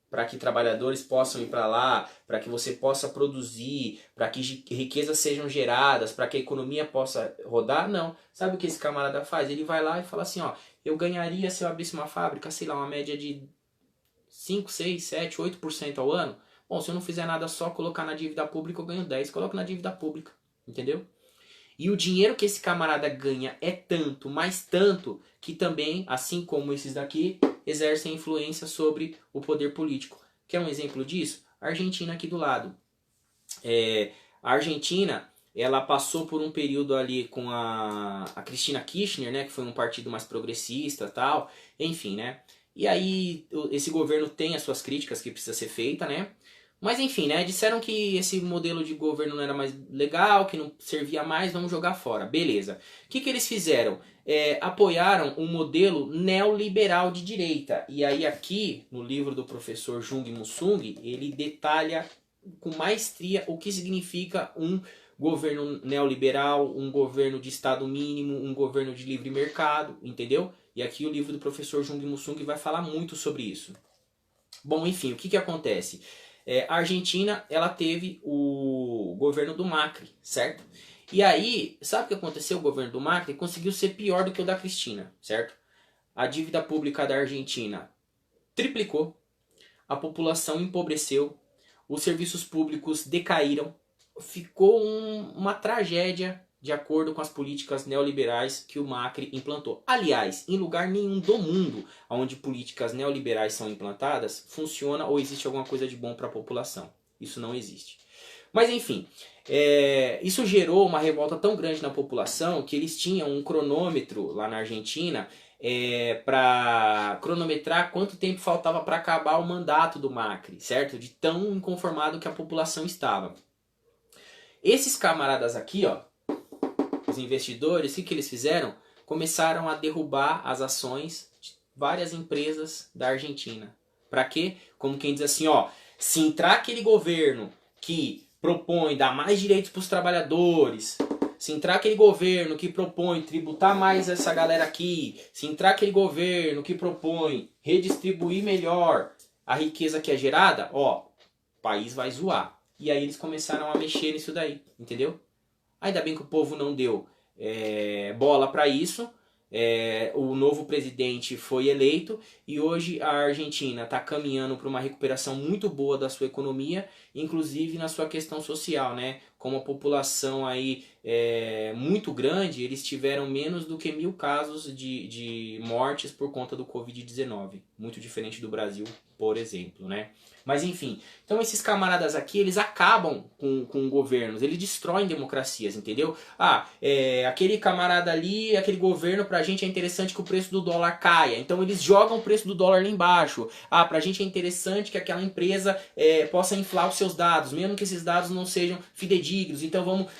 para que trabalhadores possam ir para lá, para que você possa produzir, para que riquezas sejam geradas, para que a economia possa rodar, não. Sabe o que esse camarada faz? Ele vai lá e fala assim, ó, eu ganharia se eu abrisse uma fábrica, sei lá, uma média de 5, 6, 7, 8% ao ano. Bom, se eu não fizer nada só colocar na dívida pública, eu ganho 10. Coloco na dívida pública, entendeu? E o dinheiro que esse camarada ganha é tanto, mas tanto, que também, assim como esses daqui, exercem influência sobre o poder político. Quer um exemplo disso? A Argentina aqui do lado. A Argentina, ela passou por um período ali com a Cristina Kirchner, né, que foi um partido mais progressista e tal, enfim, né. E aí esse governo tem as suas críticas que precisa ser feita, né. Mas enfim, né, disseram que esse modelo de governo não era mais legal, que não servia mais, vamos jogar fora. Beleza. O que eles fizeram? Apoiaram um modelo neoliberal de direita. E aí aqui, no livro do professor Jung Musung, ele detalha com maestria o que significa um governo neoliberal, um governo de Estado mínimo, um governo de livre mercado, entendeu? E aqui o livro do professor Jung Musung vai falar muito sobre isso. Bom, enfim, o que acontece? A Argentina, ela teve o governo do Macri, certo? E aí, sabe o que aconteceu? O governo do Macri conseguiu ser pior do que o da Cristina, certo? A dívida pública da Argentina triplicou, a população empobreceu, os serviços públicos decaíram, ficou uma tragédia de acordo com as políticas neoliberais que o Macri implantou. Aliás, em lugar nenhum do mundo onde políticas neoliberais são implantadas, funciona ou existe alguma coisa de bom para a população. Isso não existe. Mas enfim, isso gerou uma revolta tão grande na população que eles tinham um cronômetro lá na Argentina para cronometrar quanto tempo faltava para acabar o mandato do Macri, certo? De tão inconformado que a população estava. Esses camaradas aqui, ó, os investidores, o que eles fizeram? Começaram a derrubar as ações de várias empresas da Argentina. Para quê? Como quem diz assim, ó, se entrar aquele governo que propõe dar mais direitos para os trabalhadores, se entrar aquele governo que propõe tributar mais essa galera aqui, se entrar aquele governo que propõe redistribuir melhor a riqueza que é gerada, ó, o país vai zoar. E aí eles começaram a mexer nisso daí, entendeu? Ainda bem que o povo não deu bola para isso. O novo presidente foi eleito e hoje a Argentina está caminhando para uma recuperação muito boa da sua economia, inclusive na sua questão social, né? Como a população aí muito grande, eles tiveram menos do que 1.000 casos de mortes por conta do Covid-19. Muito diferente do Brasil, por exemplo, né? Mas enfim, então esses camaradas aqui, eles acabam com governos, eles destroem democracias, entendeu? Aquele camarada ali, aquele governo, pra gente é interessante que o preço do dólar caia, então eles jogam o preço do dólar lá embaixo. Pra gente é interessante que aquela empresa possa inflar os seus dados, mesmo que esses dados não sejam fidedignos, então vamos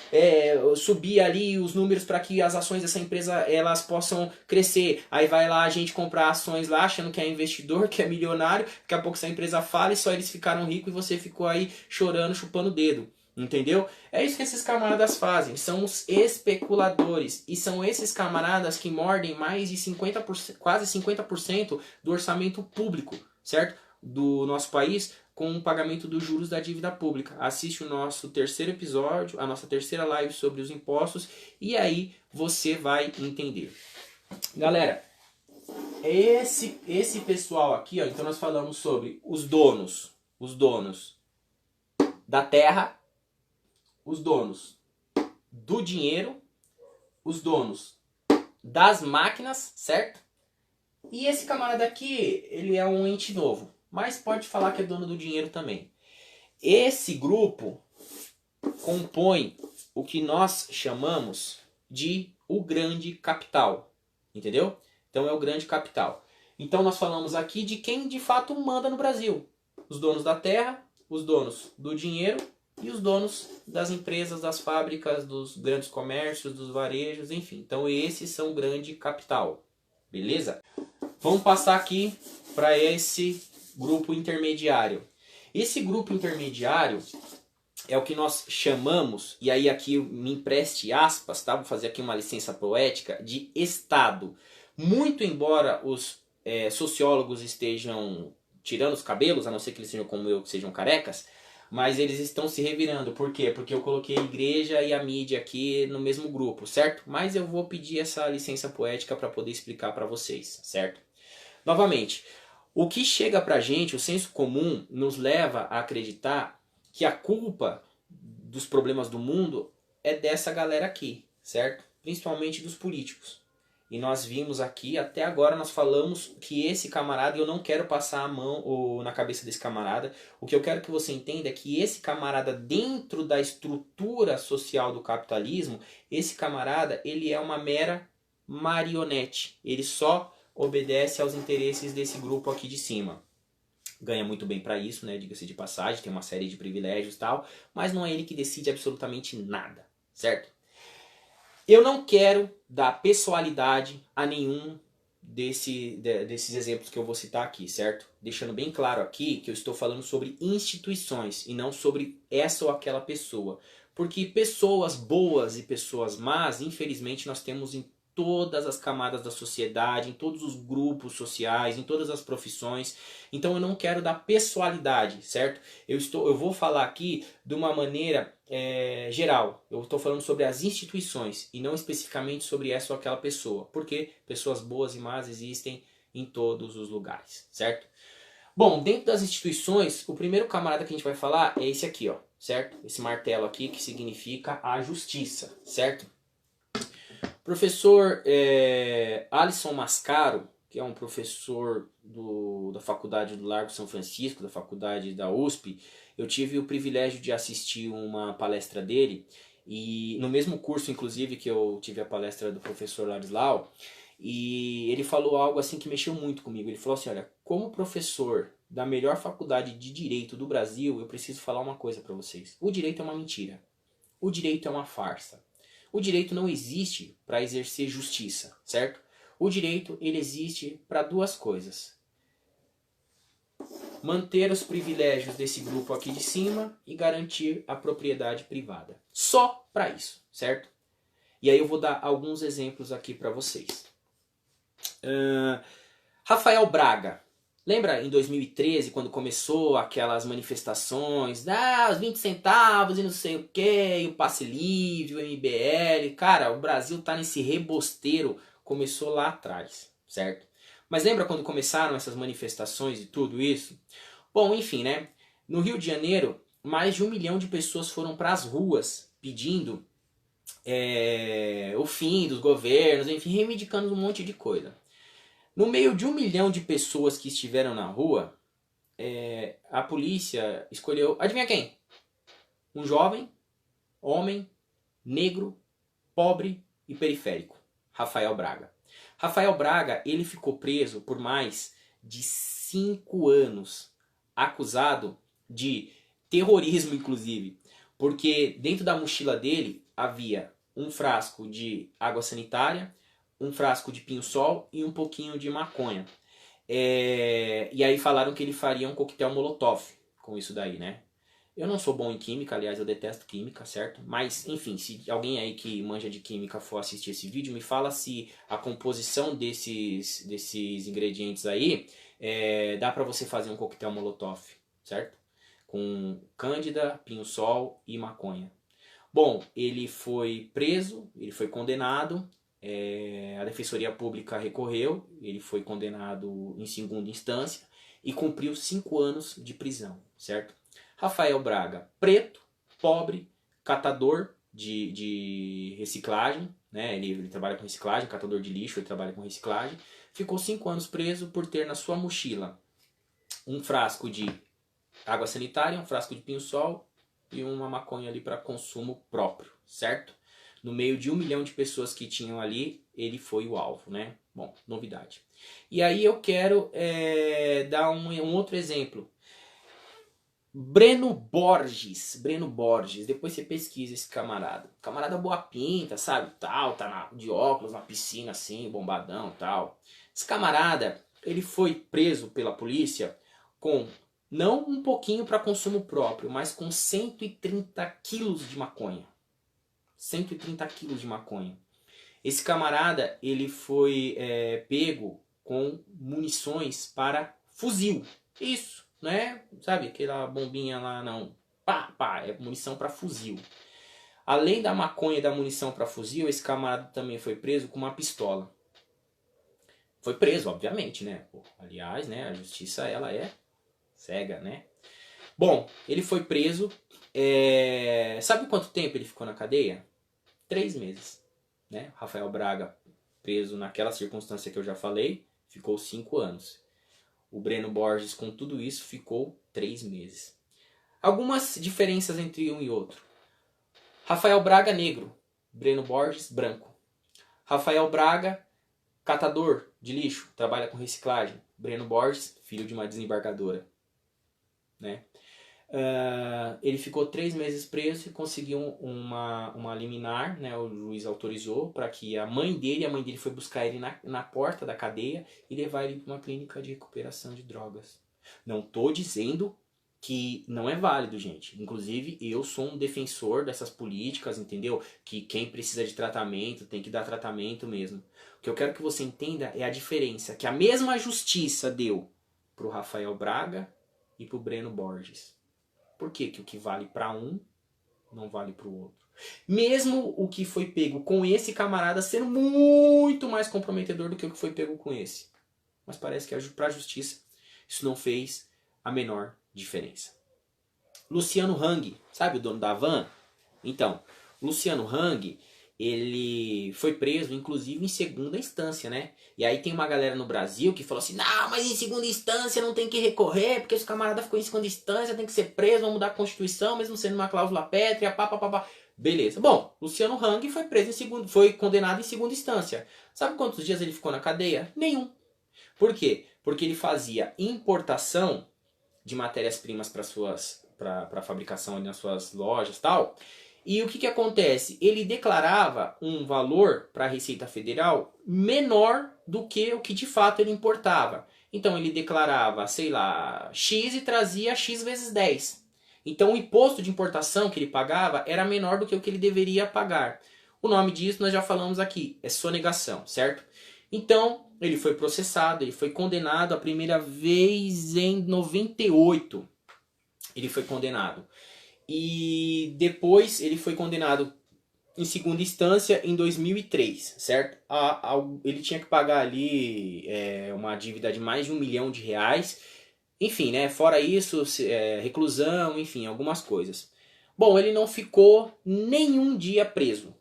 subir ali os números para que as ações dessa empresa elas possam crescer. Aí vai lá a gente comprar ações lá, achando que é investidor, que é milionário, daqui a pouco essa empresa fala e só eles ficaram ricos e você ficou aí chorando, chupando o dedo. Entendeu? É isso que esses camaradas fazem. São os especuladores. E são esses camaradas que mordem mais de 50%, quase 50% do orçamento público, certo? Do nosso país, com o pagamento dos juros da dívida pública. Assiste o nosso terceiro episódio, a nossa terceira live sobre os impostos, e aí você vai entender. Galera, esse pessoal aqui, ó, então nós falamos sobre os donos da terra, os donos do dinheiro, os donos das máquinas, certo? E esse camarada aqui, ele é um ente novo, mas pode falar que é dono do dinheiro também. Esse grupo compõe o que nós chamamos de o grande capital, entendeu? Então é o grande capital. Então nós falamos aqui de quem de fato manda no Brasil. Os donos da terra, os donos do dinheiro e os donos das empresas, das fábricas, dos grandes comércios, dos varejos, enfim. Então esses são o grande capital, beleza? Vamos passar aqui para esse grupo intermediário. Esse grupo intermediário é o que nós chamamos, e aí aqui me empreste aspas, tá? Vou fazer aqui uma licença poética, de Estado. Muito embora os sociólogos estejam tirando os cabelos, a não ser que eles sejam como eu, que sejam carecas, mas eles estão se revirando. Por quê? Porque eu coloquei a igreja e a mídia aqui no mesmo grupo, certo? Mas eu vou pedir essa licença poética para poder explicar para vocês, certo? Novamente, o que chega pra gente, o senso comum, nos leva a acreditar que a culpa dos problemas do mundo é dessa galera aqui, certo? Principalmente dos políticos. E nós vimos aqui, até agora nós falamos que esse camarada, e eu não quero passar a mão na cabeça desse camarada, o que eu quero que você entenda é que esse camarada, dentro da estrutura social do capitalismo, esse camarada, ele é uma mera marionete. Ele só obedece aos interesses desse grupo aqui de cima. Ganha muito bem para isso, né? Diga-se de passagem, tem uma série de privilégios e tal, mas não é ele que decide absolutamente nada, certo? Eu não quero dar pessoalidade a nenhum desses exemplos que eu vou citar aqui, certo? Deixando bem claro aqui que eu estou falando sobre instituições e não sobre essa ou aquela pessoa. Porque pessoas boas e pessoas más, infelizmente, nós temos em todas as camadas da sociedade, em todos os grupos sociais, em todas as profissões. Então eu não quero dar pessoalidade, certo? Eu vou falar aqui de uma maneira geral. Eu estou falando sobre as instituições e não especificamente sobre essa ou aquela pessoa. Porque pessoas boas e más existem em todos os lugares, certo? Bom, dentro das instituições, o primeiro camarada que a gente vai falar é esse aqui, ó, certo? Esse martelo aqui que significa a justiça, certo? Professor Alisson Mascaro, que é um professor da Faculdade do Largo São Francisco, da Faculdade da USP, eu tive o privilégio de assistir uma palestra dele, e no mesmo curso, inclusive, que eu tive a palestra do professor Ladislau, e ele falou algo assim que mexeu muito comigo. Ele falou assim, olha, como professor da melhor faculdade de Direito do Brasil, eu preciso falar uma coisa para vocês. O direito é uma mentira. O direito é uma farsa. O direito não existe para exercer justiça, certo? O direito, ele existe para duas coisas. Manter os privilégios desse grupo aqui de cima e garantir a propriedade privada. Só para isso, certo? E aí eu vou dar alguns exemplos aqui para vocês. Rafael Braga. Lembra em 2013, quando começou aquelas manifestações, os 20 centavos e não sei o que, e o passe livre, o MBL. Cara, o Brasil tá nesse rebosteiro, começou lá atrás, certo? Mas lembra quando começaram essas manifestações e tudo isso? Bom, enfim, né? No Rio de Janeiro, mais de 1 milhão de pessoas foram para as ruas pedindo o fim dos governos, enfim, reivindicando um monte de coisa. No meio de 1 milhão de pessoas que estiveram na rua, a polícia escolheu, adivinha quem? Um jovem, homem, negro, pobre e periférico. Rafael Braga. Rafael Braga, ele ficou preso por mais de 5 anos, acusado de terrorismo, inclusive. Porque dentro da mochila dele havia um frasco de água sanitária, um frasco de pinho-sol e um pouquinho de maconha. E aí falaram que ele faria um coquetel molotov com isso daí, né? Eu não sou bom em química, aliás, eu detesto química, certo? Mas, enfim, se alguém aí que manja de química for assistir esse vídeo, me fala se a composição desses ingredientes aí dá pra você fazer um coquetel molotov, certo? Com cândida, pinho-sol e maconha. Bom, ele foi preso, ele foi condenado, a Defensoria Pública recorreu, ele foi condenado em segunda instância e cumpriu 5 anos de prisão, certo? Rafael Braga, preto, pobre, catador de reciclagem, né? Ele trabalha com reciclagem, catador de lixo, ele trabalha com reciclagem, ficou 5 anos preso por ter na sua mochila um frasco de água sanitária, um frasco de pinho-sol e uma maconha ali para consumo próprio, certo? No meio de 1 milhão de pessoas que tinham ali, ele foi o alvo, né? Bom, novidade. E aí eu quero dar um outro exemplo. Breno Borges, depois você pesquisa esse camarada. Camarada boa pinta, sabe, tal, tá de óculos na piscina assim, bombadão, tal. Esse camarada, ele foi preso pela polícia com não um pouquinho para consumo próprio, mas com 130 quilos de maconha. 130 quilos de maconha. Esse camarada, ele foi pego com munições para fuzil. Isso, não é, sabe, aquela bombinha lá, não. Pá, pá, é munição para fuzil. Além da maconha e da munição para fuzil, esse camarada também foi preso com uma pistola. Foi preso, obviamente, né? Pô, aliás, né, a justiça, ela é cega, né? Bom, ele foi preso. Sabe quanto tempo ele ficou na cadeia? 3 meses. Né? Rafael Braga, preso naquela circunstância que eu já falei, ficou 5 anos. O Breno Borges, com tudo isso, ficou 3 meses. Algumas diferenças entre um e outro. Rafael Braga, negro. Breno Borges, branco. Rafael Braga, catador de lixo, trabalha com reciclagem. Breno Borges, filho de uma desembargadora. Né? Ele ficou 3 meses preso e conseguiu uma liminar, né? O juiz autorizou para que a mãe dele foi buscar ele na porta da cadeia e levar ele para uma clínica de recuperação de drogas. Não tô dizendo que não é válido, gente. Inclusive, eu sou um defensor dessas políticas, entendeu? Que quem precisa de tratamento tem que dar tratamento mesmo. O que eu quero que você entenda é a diferença que a mesma justiça deu pro Rafael Braga e pro Breno Borges. Por quê? Que o que vale para um não vale para o outro. Mesmo o que foi pego com esse camarada sendo muito mais comprometedor do que o que foi pego com esse. Mas parece que para a justiça isso não fez a menor diferença. Luciano Hang, sabe o dono da van? Então, Luciano Hang, ele foi preso, inclusive, em segunda instância, né? E aí tem uma galera no Brasil que falou assim, não, mas em segunda instância não tem que recorrer, porque esse camarada ficou em segunda instância, tem que ser preso, vamos mudar a Constituição, mesmo sendo uma cláusula pétrea, pá, pá, pá, pá. Beleza. Bom, Luciano Hang foi preso foi condenado em segunda instância. Sabe quantos dias ele ficou na cadeia? Nenhum. Por quê? Porque ele fazia importação de matérias-primas para a fabricação ali nas suas lojas e tal. E o que acontece? Ele declarava um valor para a Receita Federal menor do que o que de fato ele importava. Então ele declarava, sei lá, X e trazia X vezes 10. Então o imposto de importação que ele pagava era menor do que o que ele deveria pagar. O nome disso nós já falamos aqui, é sonegação, certo? Então ele foi processado, ele foi condenado a primeira vez em 98. Ele foi condenado. E depois ele foi condenado em segunda instância em 2003, certo? Ele tinha que pagar ali uma dívida de mais de R$1 milhão. Enfim, né? Fora isso, reclusão, enfim, algumas coisas. Bom, ele não ficou nenhum dia preso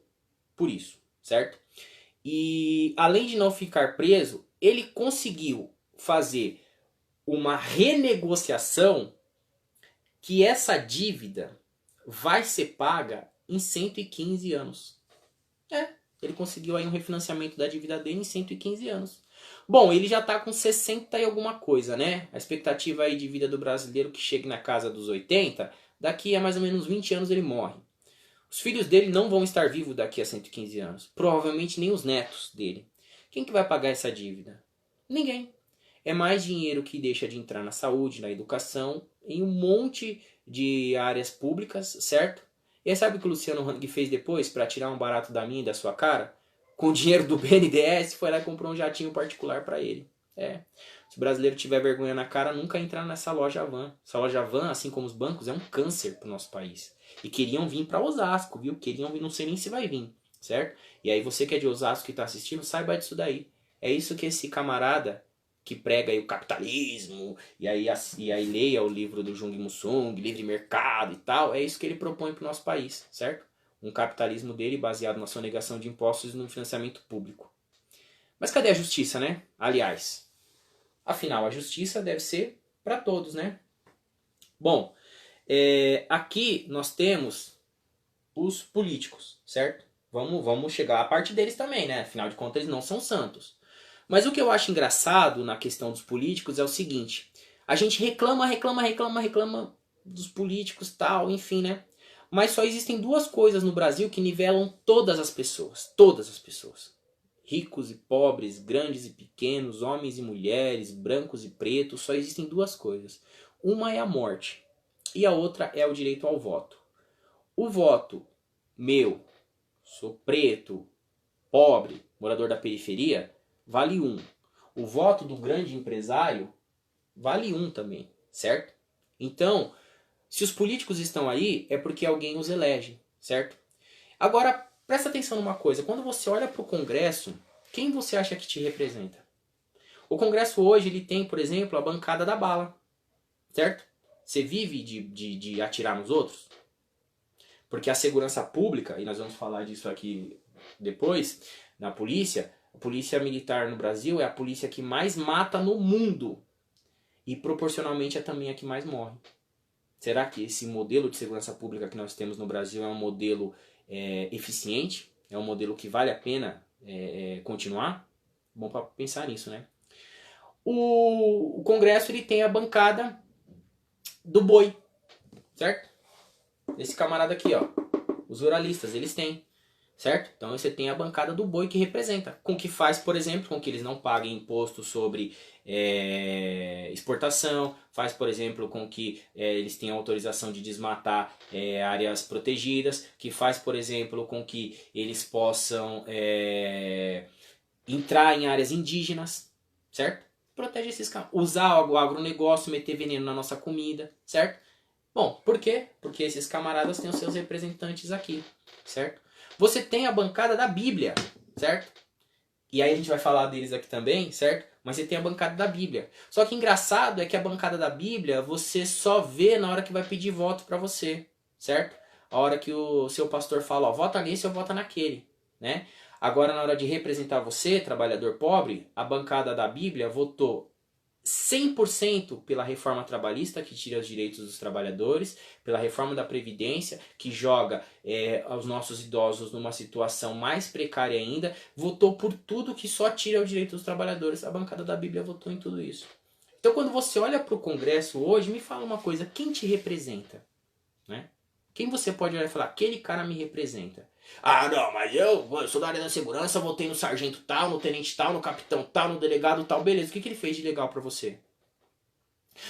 por isso, certo? E além de não ficar preso, ele conseguiu fazer uma renegociação que essa dívida vai ser paga em 115 anos. Ele conseguiu aí um refinanciamento da dívida dele em 115 anos. Bom, ele já está com 60 e alguma coisa, né? A expectativa aí de vida do brasileiro que chegue na casa dos 80, daqui a mais ou menos 20 anos ele morre. Os filhos dele não vão estar vivos daqui a 115 anos. Provavelmente nem os netos dele. Quem que vai pagar essa dívida? Ninguém. É mais dinheiro que deixa de entrar na saúde, na educação, em um monte de áreas públicas, certo? E aí sabe o que o Luciano Hang fez depois para tirar um barato da minha e da sua cara? Com o dinheiro do BNDES, foi lá e comprou um jatinho particular para ele. Se o brasileiro tiver vergonha na cara, nunca entrar nessa loja van. Essa loja van, assim como os bancos, é um câncer pro nosso país. E queriam vir para Osasco, viu? Queriam vir, não sei nem se vai vir, certo? E aí você que é de Osasco que tá assistindo, saiba disso daí. É isso que esse camarada que prega aí o capitalismo, e aí leia o livro do Jung Musung, livre mercado e tal, é isso que ele propõe pro nosso país, certo? Um capitalismo dele baseado na sonegação de impostos e no financiamento público. Mas cadê a justiça, né? Aliás, afinal, a justiça deve ser para todos, né? Bom, aqui nós temos os políticos, certo? Vamos chegar à parte deles também, né? Afinal de contas, eles não são santos. Mas o que eu acho engraçado na questão dos políticos é o seguinte. A gente reclama dos políticos tal, enfim, né? Mas só existem duas coisas no Brasil que nivelam todas as pessoas. Todas as pessoas. Ricos e pobres, grandes e pequenos, homens e mulheres, brancos e pretos. Só existem duas coisas. Uma é a morte e a outra é o direito ao voto. O voto meu, sou preto, pobre, morador da periferia, vale 1. o voto do grande empresário vale um também, certo? Então, se os políticos estão aí, é porque alguém os elege, certo? Agora, presta atenção numa coisa. Quando você olha para o Congresso, quem você acha que te representa? O Congresso hoje, ele tem, por exemplo, a bancada da bala, certo? Você vive de atirar nos outros? Porque a segurança pública, e nós vamos falar disso aqui depois, na polícia, a polícia militar no Brasil é a polícia que mais mata no mundo. E proporcionalmente é também a que mais morre. Será que esse modelo de segurança pública que nós temos no Brasil é um modelo eficiente? É um modelo que vale a pena continuar? Bom para pensar nisso, né? O Congresso, ele tem a bancada do boi, certo? Esse camarada aqui, ó, os ruralistas, eles têm, certo? Então você tem a bancada do boi que representa, com que faz, por exemplo, com que eles não paguem imposto sobre exportação, faz, por exemplo, com que eles tenham autorização de desmatar áreas protegidas, que faz, por exemplo, com que eles possam entrar em áreas indígenas, certo? Protege esses caras. Usar o agronegócio, meter veneno na nossa comida, certo? Bom, por quê? Porque esses camaradas têm os seus representantes aqui, certo? Você tem a bancada da Bíblia, certo? E aí a gente vai falar deles aqui também, certo? Mas você tem a bancada da Bíblia. Só que engraçado é que a bancada da Bíblia você só vê na hora que vai pedir voto pra você, certo? A hora que o seu pastor fala, ó, vota nesse ou vota naquele, né? Agora, na hora de representar você, trabalhador pobre, a bancada da Bíblia votou 100% pela reforma trabalhista, que tira os direitos dos trabalhadores, pela reforma da Previdência, que joga os nossos idosos numa situação mais precária ainda, votou por tudo que só tira o direito dos trabalhadores. A bancada da Bíblia votou em tudo isso. Então, quando você olha para o Congresso hoje, me fala uma coisa, quem te representa? Né? Quem você pode olhar e falar, aquele cara me representa? Ah, não, mas eu sou da área da segurança, votei no sargento tal, no tenente tal, no capitão tal, no delegado tal, beleza. O que ele fez de legal pra você?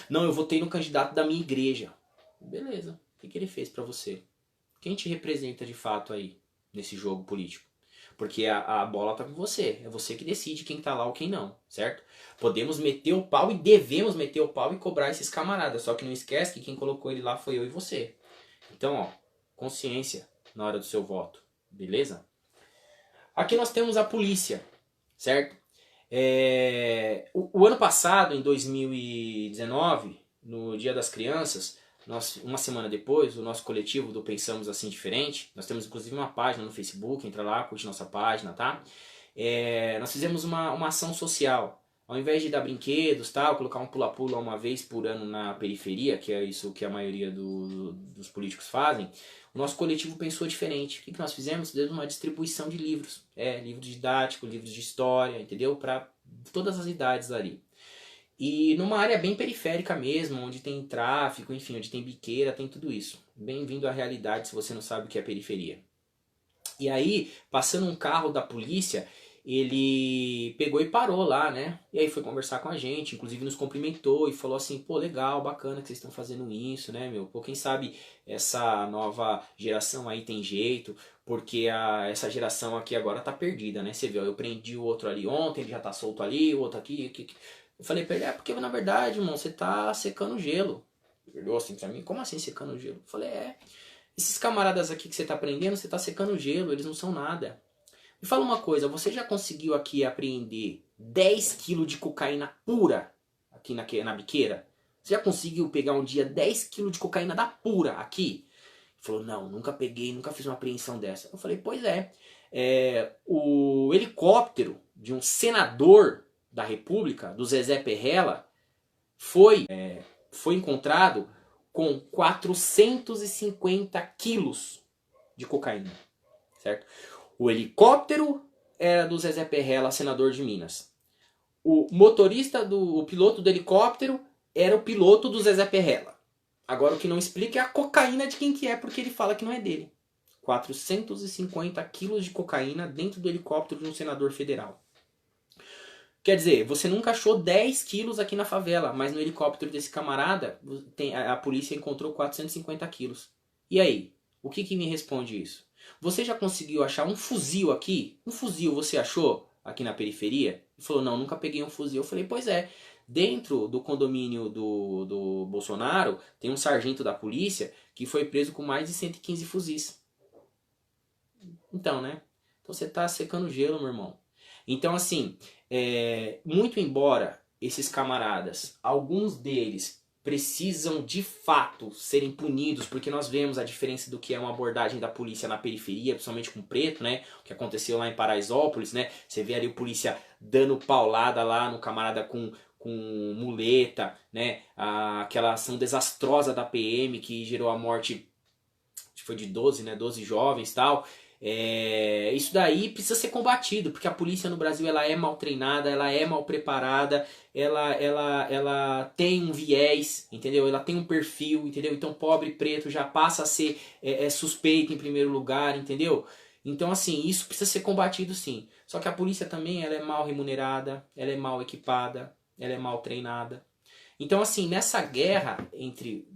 Não, eu votei no candidato da minha igreja. Beleza. O que ele fez pra você? Quem te representa de fato aí, nesse jogo político? Porque a bola tá com você. É você que decide quem tá lá ou quem não, certo? Podemos meter o pau e devemos meter o pau e cobrar esses camaradas. Só que não esquece que quem colocou ele lá foi eu e você. Então, ó, consciência na hora do seu voto, beleza? Aqui nós temos a polícia, certo? O ano passado, em 2019, no Dia das Crianças, uma semana depois, o nosso coletivo do Pensamos Assim Diferente, nós temos inclusive uma página no Facebook, entra lá, curte nossa página, tá? Nós fizemos uma ação social. Ao invés de dar brinquedos, tal, colocar um pula-pula uma vez por ano na periferia, que é isso que a maioria dos políticos fazem, o nosso coletivo pensou diferente. O que nós fizemos? Fizemos uma distribuição de livros. Livros didáticos, livros de história, entendeu? Para todas as idades ali. E numa área bem periférica mesmo, onde tem tráfico, enfim, onde tem biqueira, tem tudo isso. Bem-vindo à realidade se você não sabe o que é periferia. E aí, passando um carro da polícia, ele pegou e parou lá, né? E aí foi conversar com a gente, inclusive nos cumprimentou e falou assim, pô, legal, bacana que vocês estão fazendo isso, né, meu? Pô, quem sabe essa nova geração aí tem jeito, porque essa geração aqui agora tá perdida, né? Você viu, eu prendi o outro ali ontem, ele já tá solto ali, o outro aqui. Eu falei pra ele, porque na verdade, irmão, você tá secando gelo. Ele olhou assim pra mim, como assim secando gelo? Eu falei, esses camaradas aqui que você tá prendendo, você tá secando gelo, eles não são nada. Me fala uma coisa, você já conseguiu aqui apreender 10 kg de cocaína pura aqui na biqueira? Você já conseguiu pegar um dia 10 kg de cocaína da pura aqui? Ele falou, não, nunca peguei, nunca fiz uma apreensão dessa. Eu falei, pois o helicóptero de um senador da República, do Zezé Perrella, foi encontrado com 450 quilos de cocaína, certo? O helicóptero era do Zezé Perrella, senador de Minas. O piloto do helicóptero era o piloto do Zezé Perrella. Agora o que não explica é a cocaína de quem que é, porque ele fala que não é dele. 450 quilos de cocaína dentro do helicóptero de um senador federal. Quer dizer, você nunca achou 10 quilos aqui na favela, mas no helicóptero desse camarada, a polícia encontrou 450 quilos. E aí? O que me responde isso? Você já conseguiu achar um fuzil aqui? Um fuzil você achou aqui na periferia? Ele falou, não, nunca peguei um fuzil. Eu falei, pois é, dentro do condomínio do Bolsonaro, tem um sargento da polícia que foi preso com mais de 115 fuzis. Então, né? Então você tá secando gelo, meu irmão. Então, assim, muito embora esses camaradas, alguns deles precisam de fato serem punidos, porque nós vemos a diferença do que é uma abordagem da polícia na periferia, principalmente com preto, né? O que aconteceu lá em Paraisópolis, né? Você vê ali o polícia dando paulada lá no camarada com muleta, né? Aquela ação desastrosa da PM que gerou a morte, acho que foi de 12, né? 12 jovens e tal. Isso daí precisa ser combatido, porque a polícia no Brasil ela é mal treinada, ela é mal preparada, ela tem um viés, entendeu? Ela tem um perfil, entendeu? Então pobre preto já passa a ser suspeito em primeiro lugar, entendeu? Então assim, isso precisa ser combatido sim. Só que a polícia também ela é mal remunerada, ela é mal equipada, ela é mal treinada. Então assim, nessa guerra entre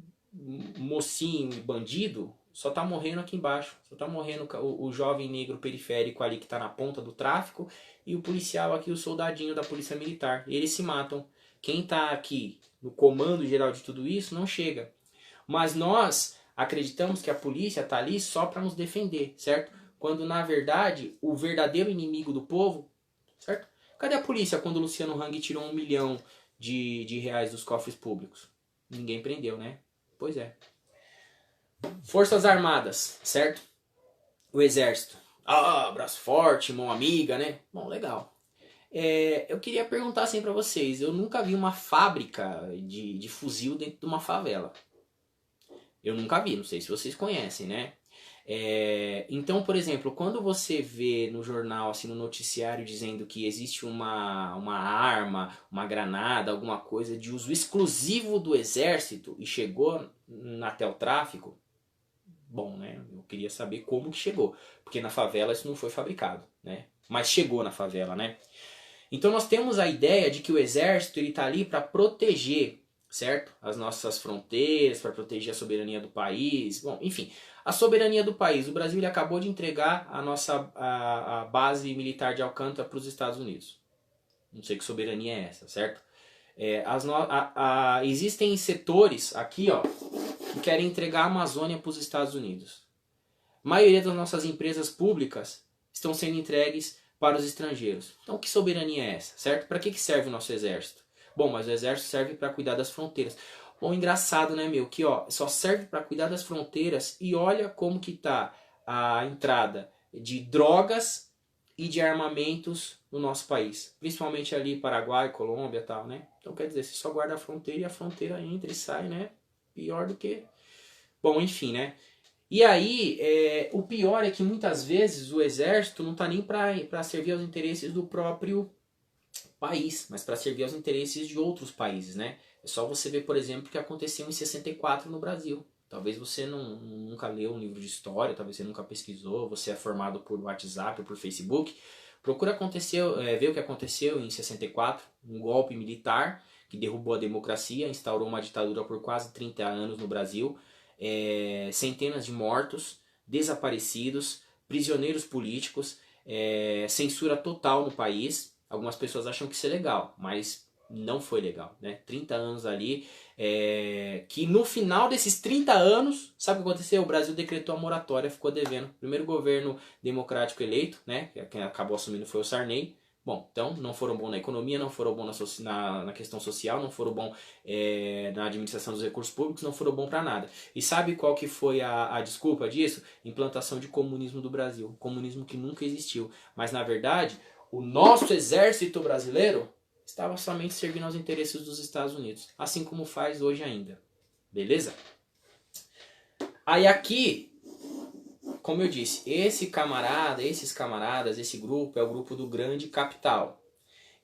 mocinho e bandido, só tá morrendo aqui embaixo. Só tá morrendo o jovem negro periférico ali que tá na ponta do tráfico e o policial aqui, o soldadinho da polícia militar. Eles se matam. Quem tá aqui no comando geral de tudo isso não chega. Mas nós acreditamos que a polícia tá ali só para nos defender, certo? Quando na verdade o verdadeiro inimigo do povo, certo? Cadê a polícia quando o Luciano Hang tirou 1 milhão de reais dos cofres públicos? Ninguém prendeu, né? Pois é. Forças Armadas, certo? O Exército. Braço forte, mão amiga, né? Bom, legal. Eu queria perguntar assim pra vocês. Eu nunca vi uma fábrica de fuzil dentro de uma favela. Eu nunca vi, não sei se vocês conhecem, né? Então, por exemplo, quando você vê no jornal, assim, no noticiário, dizendo que existe uma arma, uma granada, alguma coisa de uso exclusivo do exército e chegou até o tráfico, bom, né? Eu queria saber como que chegou, porque na favela isso não foi fabricado, né? Mas chegou na favela, né? Então nós temos a ideia de que o exército ele está ali para proteger, certo? As nossas fronteiras, para proteger a soberania do país, bom, enfim, a soberania do país. O Brasil ele acabou de entregar a nossa a base militar de Alcântara para os Estados Unidos. Não sei que soberania é essa, certo? Existem setores aqui, ó, que querem entregar a Amazônia para os Estados Unidos. A maioria das nossas empresas públicas estão sendo entregues para os estrangeiros. Então, que soberania é essa, certo? Para que serve o nosso exército? Bom, mas o exército serve para cuidar das fronteiras. Bom, engraçado, né, meu? Que ó, só serve para cuidar das fronteiras e olha como que tá a entrada de drogas e de armamentos no nosso país. Principalmente ali Paraguai, Colômbia e tal, né? Então, quer dizer, você só guarda a fronteira e a fronteira entra e sai, né? Pior do que... Bom, enfim, né? E aí, o pior é que muitas vezes o exército não está nem para servir aos interesses do próprio país, mas para servir aos interesses de outros países, né? É só você ver, por exemplo, o que aconteceu em 64 no Brasil. Talvez você nunca leu um livro de história, talvez você nunca pesquisou, você é formado por WhatsApp ou por Facebook. Procura ver o que aconteceu em 64, um golpe militar que derrubou a democracia, instaurou uma ditadura por quase 30 anos no Brasil. Centenas de mortos, desaparecidos, prisioneiros políticos, censura total no país. Algumas pessoas acham que isso é legal, mas não foi legal, né? 30 anos ali, que no final desses 30 anos, sabe o que aconteceu? O Brasil decretou a moratória, ficou devendo. Primeiro governo democrático eleito, né? Quem acabou assumindo foi o Sarney. Bom, então não foram bons na economia, não foram bons na questão social, não foram bons na administração dos recursos públicos, não foram bons para nada. E sabe qual que foi a desculpa disso? Implantação de comunismo do Brasil. Comunismo que nunca existiu. Mas na verdade, o nosso exército brasileiro estava somente servindo aos interesses dos Estados Unidos. Assim como faz hoje ainda. Beleza? Aí aqui... Como eu disse, esses camaradas, esse grupo é o grupo do grande capital.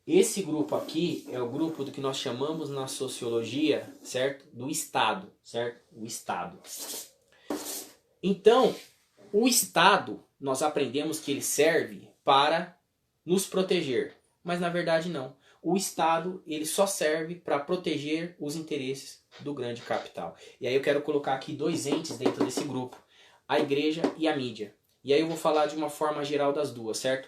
Esse grupo aqui é o grupo do que nós chamamos na sociologia, certo? Do Estado, certo? O Estado. Então, o Estado, nós aprendemos que ele serve para nos proteger. Mas na verdade não. O Estado, ele só serve para proteger os interesses do grande capital. E aí eu quero colocar aqui 2 entes dentro desse grupo. A igreja e a mídia. E aí eu vou falar de uma forma geral das duas, certo?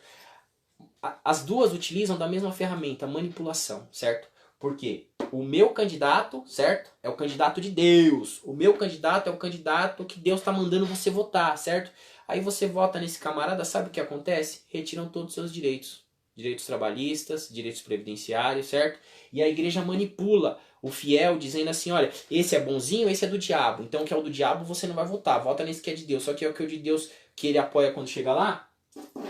as duas utilizam da mesma ferramenta, manipulação, certo? Porque o meu candidato, certo? É o candidato de Deus. O meu candidato é o candidato que Deus está mandando você votar, certo? Aí você vota nesse camarada, sabe o que acontece? Retiram todos os seus direitos. Direitos trabalhistas, direitos previdenciários, certo? E a igreja manipula o fiel dizendo assim, olha, esse é bonzinho, esse é do diabo. Então o que é o do diabo você não vai votar, vota nesse que é de Deus. Só que é o que é de Deus que ele apoia quando chega lá,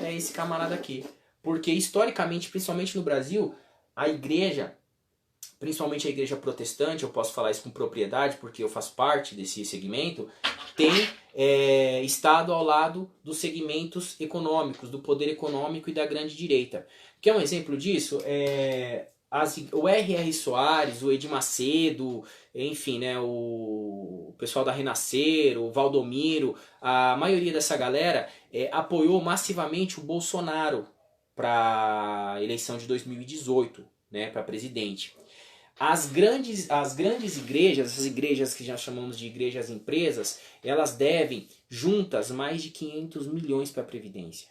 é esse camarada aqui. Porque historicamente, principalmente no Brasil, a igreja, principalmente a igreja protestante, eu posso falar isso com propriedade porque eu faço parte desse segmento, tem estado ao lado dos segmentos econômicos, do poder econômico e da grande direita. Quer um exemplo disso? O R.R. Soares, o Edir Macedo, enfim, né, o pessoal da Renascer, o Valdomiro, a maioria dessa galera apoiou massivamente o Bolsonaro para a eleição de 2018, né, para presidente. As grandes igrejas, essas igrejas que já chamamos de igrejas empresas, elas devem juntas mais de 500 milhões para a Previdência.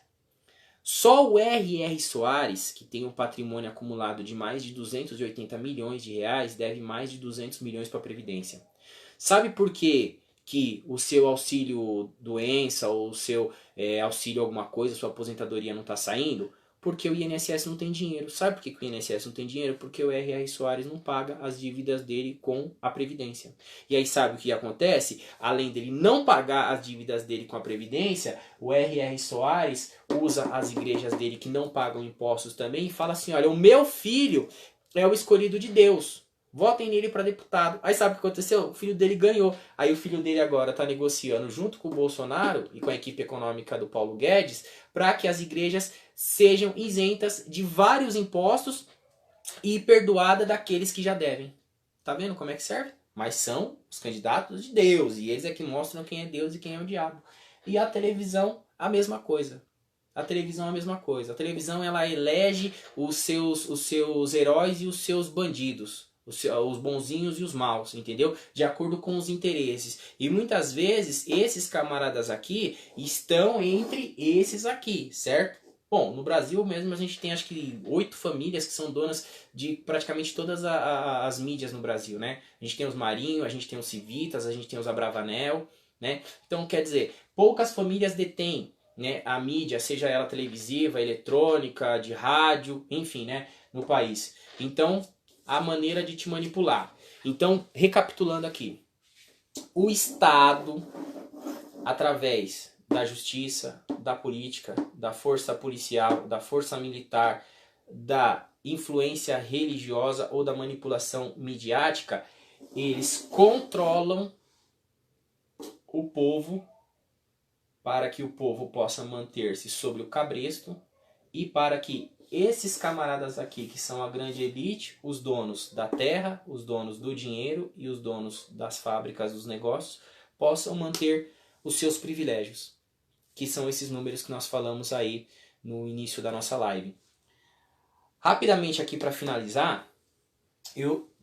Só o R.R. Soares, que tem um patrimônio acumulado de mais de 280 milhões de reais, deve mais de 200 milhões para a Previdência. Sabe por que o seu auxílio doença ou o seu auxílio alguma coisa, sua aposentadoria não está saindo? Porque o INSS não tem dinheiro. Sabe por que o INSS não tem dinheiro? Porque o R.R. Soares não paga as dívidas dele com a Previdência. E aí sabe o que acontece? Além dele não pagar as dívidas dele com a Previdência, o R.R. Soares usa as igrejas dele que não pagam impostos também e fala assim, olha, o meu filho é o escolhido de Deus. Votem nele para deputado. Aí sabe o que aconteceu? O filho dele ganhou. Aí o filho dele agora está negociando junto com o Bolsonaro e com a equipe econômica do Paulo Guedes para que as igrejas sejam isentas de vários impostos e perdoada daqueles que já devem. Tá vendo como é que serve? Mas são os candidatos de Deus e eles é que mostram quem é Deus e quem é o diabo. E a televisão, a mesma coisa. A televisão é a mesma coisa. A televisão ela elege os seus heróis e os seus bandidos. Os bonzinhos e os maus, entendeu? De acordo com os interesses. E muitas vezes esses camaradas aqui estão entre esses aqui, certo? Bom, no Brasil mesmo a gente tem acho que 8 famílias que são donas de praticamente todas as mídias no Brasil, né? A gente tem os Marinho, a gente tem os Civitas, a gente tem os Abravanel, né? Então quer dizer, poucas famílias detêm, né, a mídia, seja ela televisiva, eletrônica, de rádio, enfim, né, no país. Então, a maneira de te manipular. Então, recapitulando aqui. O Estado, através da justiça, da política, da força policial, da força militar, da influência religiosa ou da manipulação midiática, eles controlam o povo para que o povo possa manter-se sobre o cabresto e para que esses camaradas aqui, que são a grande elite, os donos da terra, os donos do dinheiro e os donos das fábricas, dos negócios, possam manter os seus privilégios, que são esses números que nós falamos aí no início da nossa live. Rapidamente aqui para finalizar,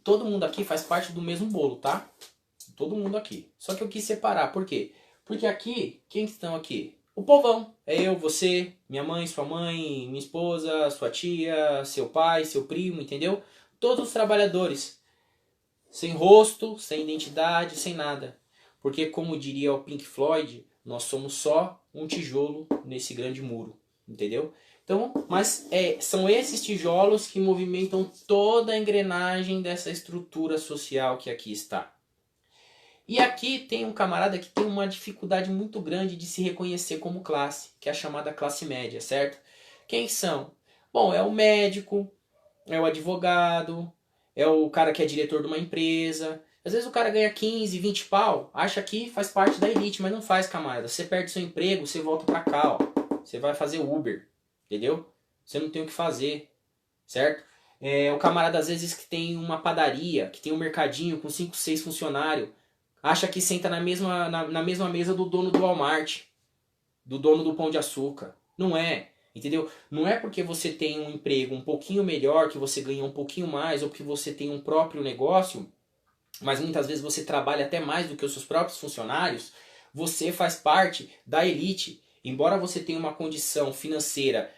todo mundo aqui faz parte do mesmo bolo, tá? Todo mundo aqui. Só que eu quis separar, por quê? Porque aqui, quem estão aqui? O povão. É eu, você, minha mãe, sua mãe, minha esposa, sua tia, seu pai, seu primo, entendeu? Todos os trabalhadores. Sem rosto, sem identidade, sem nada. Porque, como diria o Pink Floyd, nós somos só um tijolo nesse grande muro. Entendeu? Então, mas são esses tijolos que movimentam toda a engrenagem dessa estrutura social que aqui está. E aqui tem um camarada que tem uma dificuldade muito grande de se reconhecer como classe, que é a chamada classe média, certo? Quem são? Bom, é o médico, é o advogado, é o cara que é diretor de uma empresa. Às vezes o cara ganha 15, 20 pau, acha que faz parte da elite, mas não faz, camarada. Você perde seu emprego, você volta pra cá, ó. Você vai fazer Uber, entendeu? Você não tem o que fazer, certo? O camarada às vezes que tem uma padaria, que tem um mercadinho com 5, 6 funcionários, acha que senta na mesma mesa do dono do Walmart, do dono do Pão de Açúcar. Não é, entendeu? Não é porque você tem um emprego um pouquinho melhor, que você ganha um pouquinho mais, ou que você tem um próprio negócio, mas muitas vezes você trabalha até mais do que os seus próprios funcionários, você faz parte da elite. Embora você tenha uma condição financeira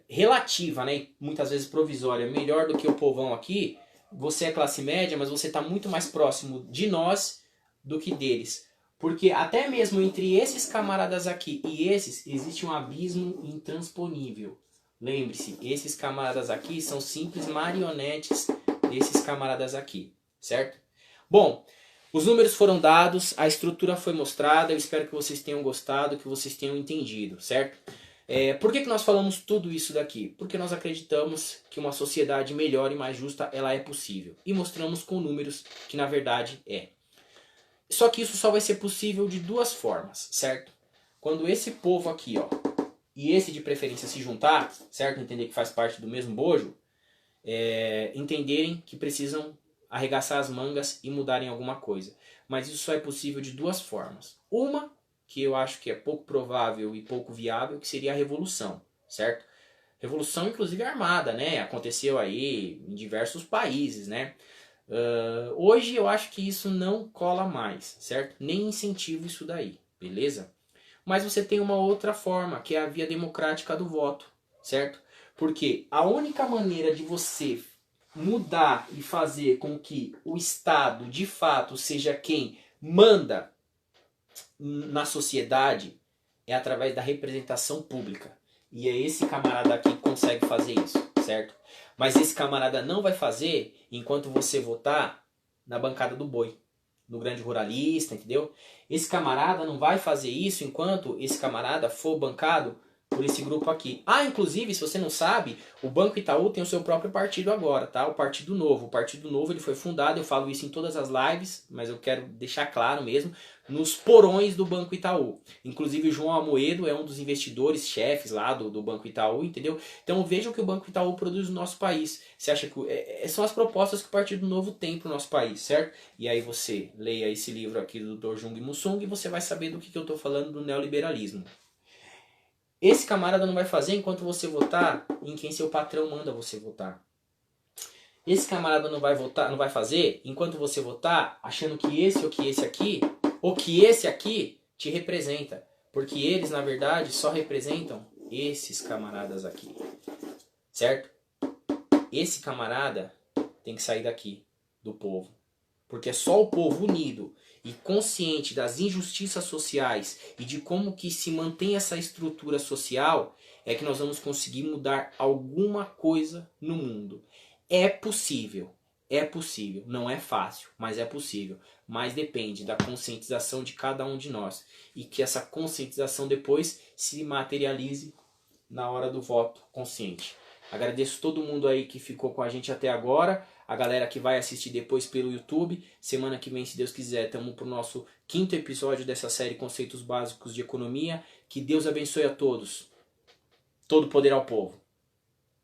relativa, né, e muitas vezes provisória, melhor do que o povão aqui, você é classe média, mas você está muito mais próximo de nós do que deles. Porque até mesmo entre esses camaradas aqui e esses, existe um abismo intransponível. Lembre-se, esses camaradas aqui são simples marionetes desses camaradas aqui, certo? Bom, os números foram dados, a estrutura foi mostrada, eu espero que vocês tenham gostado, que vocês tenham entendido, certo? Por que nós falamos tudo isso daqui? Porque nós acreditamos que uma sociedade melhor e mais justa, ela é possível. E mostramos com números que na verdade é. Só que isso só vai ser possível de duas formas, certo? Quando esse povo aqui, ó, e esse de preferência se juntar, certo? Entender que faz parte do mesmo bojo, entenderem que precisam arregaçar as mangas e mudarem alguma coisa. Mas isso só é possível de duas formas. Uma, que eu acho que é pouco provável e pouco viável, que seria a revolução, certo? Revolução, inclusive, armada, né? Aconteceu aí em diversos países, né? Hoje eu acho que isso não cola mais, certo? Nem incentivo isso daí, beleza? Mas você tem uma outra forma, que é a via democrática do voto, certo? Porque a única maneira de você mudar e fazer com que o Estado, de fato, seja quem manda na sociedade é através da representação pública. E é esse camarada aqui que consegue fazer isso, certo? Mas esse camarada não vai fazer enquanto você votar na bancada do boi, no grande ruralista, entendeu? Esse camarada não vai fazer isso enquanto esse camarada for bancado por esse grupo aqui. Inclusive, se você não sabe, o Banco Itaú tem o seu próprio partido agora, tá? O Partido Novo. O Partido Novo ele foi fundado, eu falo isso em todas as lives, mas eu quero deixar claro mesmo, nos porões do Banco Itaú. Inclusive o João Amoedo é um dos investidores, chefes lá do Banco Itaú, entendeu? Então vejam o que o Banco Itaú produz no nosso país. Você acha que são as propostas que o Partido Novo tem para o nosso país, certo? E aí você leia esse livro aqui do Dr. Jung Musung e você vai saber do que eu estou falando do neoliberalismo. Esse camarada não vai fazer enquanto você votar em quem seu patrão manda você votar. Esse camarada não vai votar, não vai fazer enquanto você votar achando que esse ou que esse aqui, ou que esse aqui te representa. Porque eles, na verdade, só representam esses camaradas aqui. Certo? Esse camarada tem que sair daqui, do povo. Porque é só o povo unido e consciente das injustiças sociais e de como que se mantém essa estrutura social é que nós vamos conseguir mudar alguma coisa no mundo. É possível, não é fácil, mas é possível. Mas depende da conscientização de cada um de nós e que essa conscientização depois se materialize na hora do voto consciente. Agradeço todo mundo aí que ficou com a gente até agora. A galera que vai assistir depois pelo YouTube. Semana que vem, se Deus quiser, estamos para o nosso 5º episódio dessa série Conceitos Básicos de Economia. Que Deus abençoe a todos. Todo poder ao povo.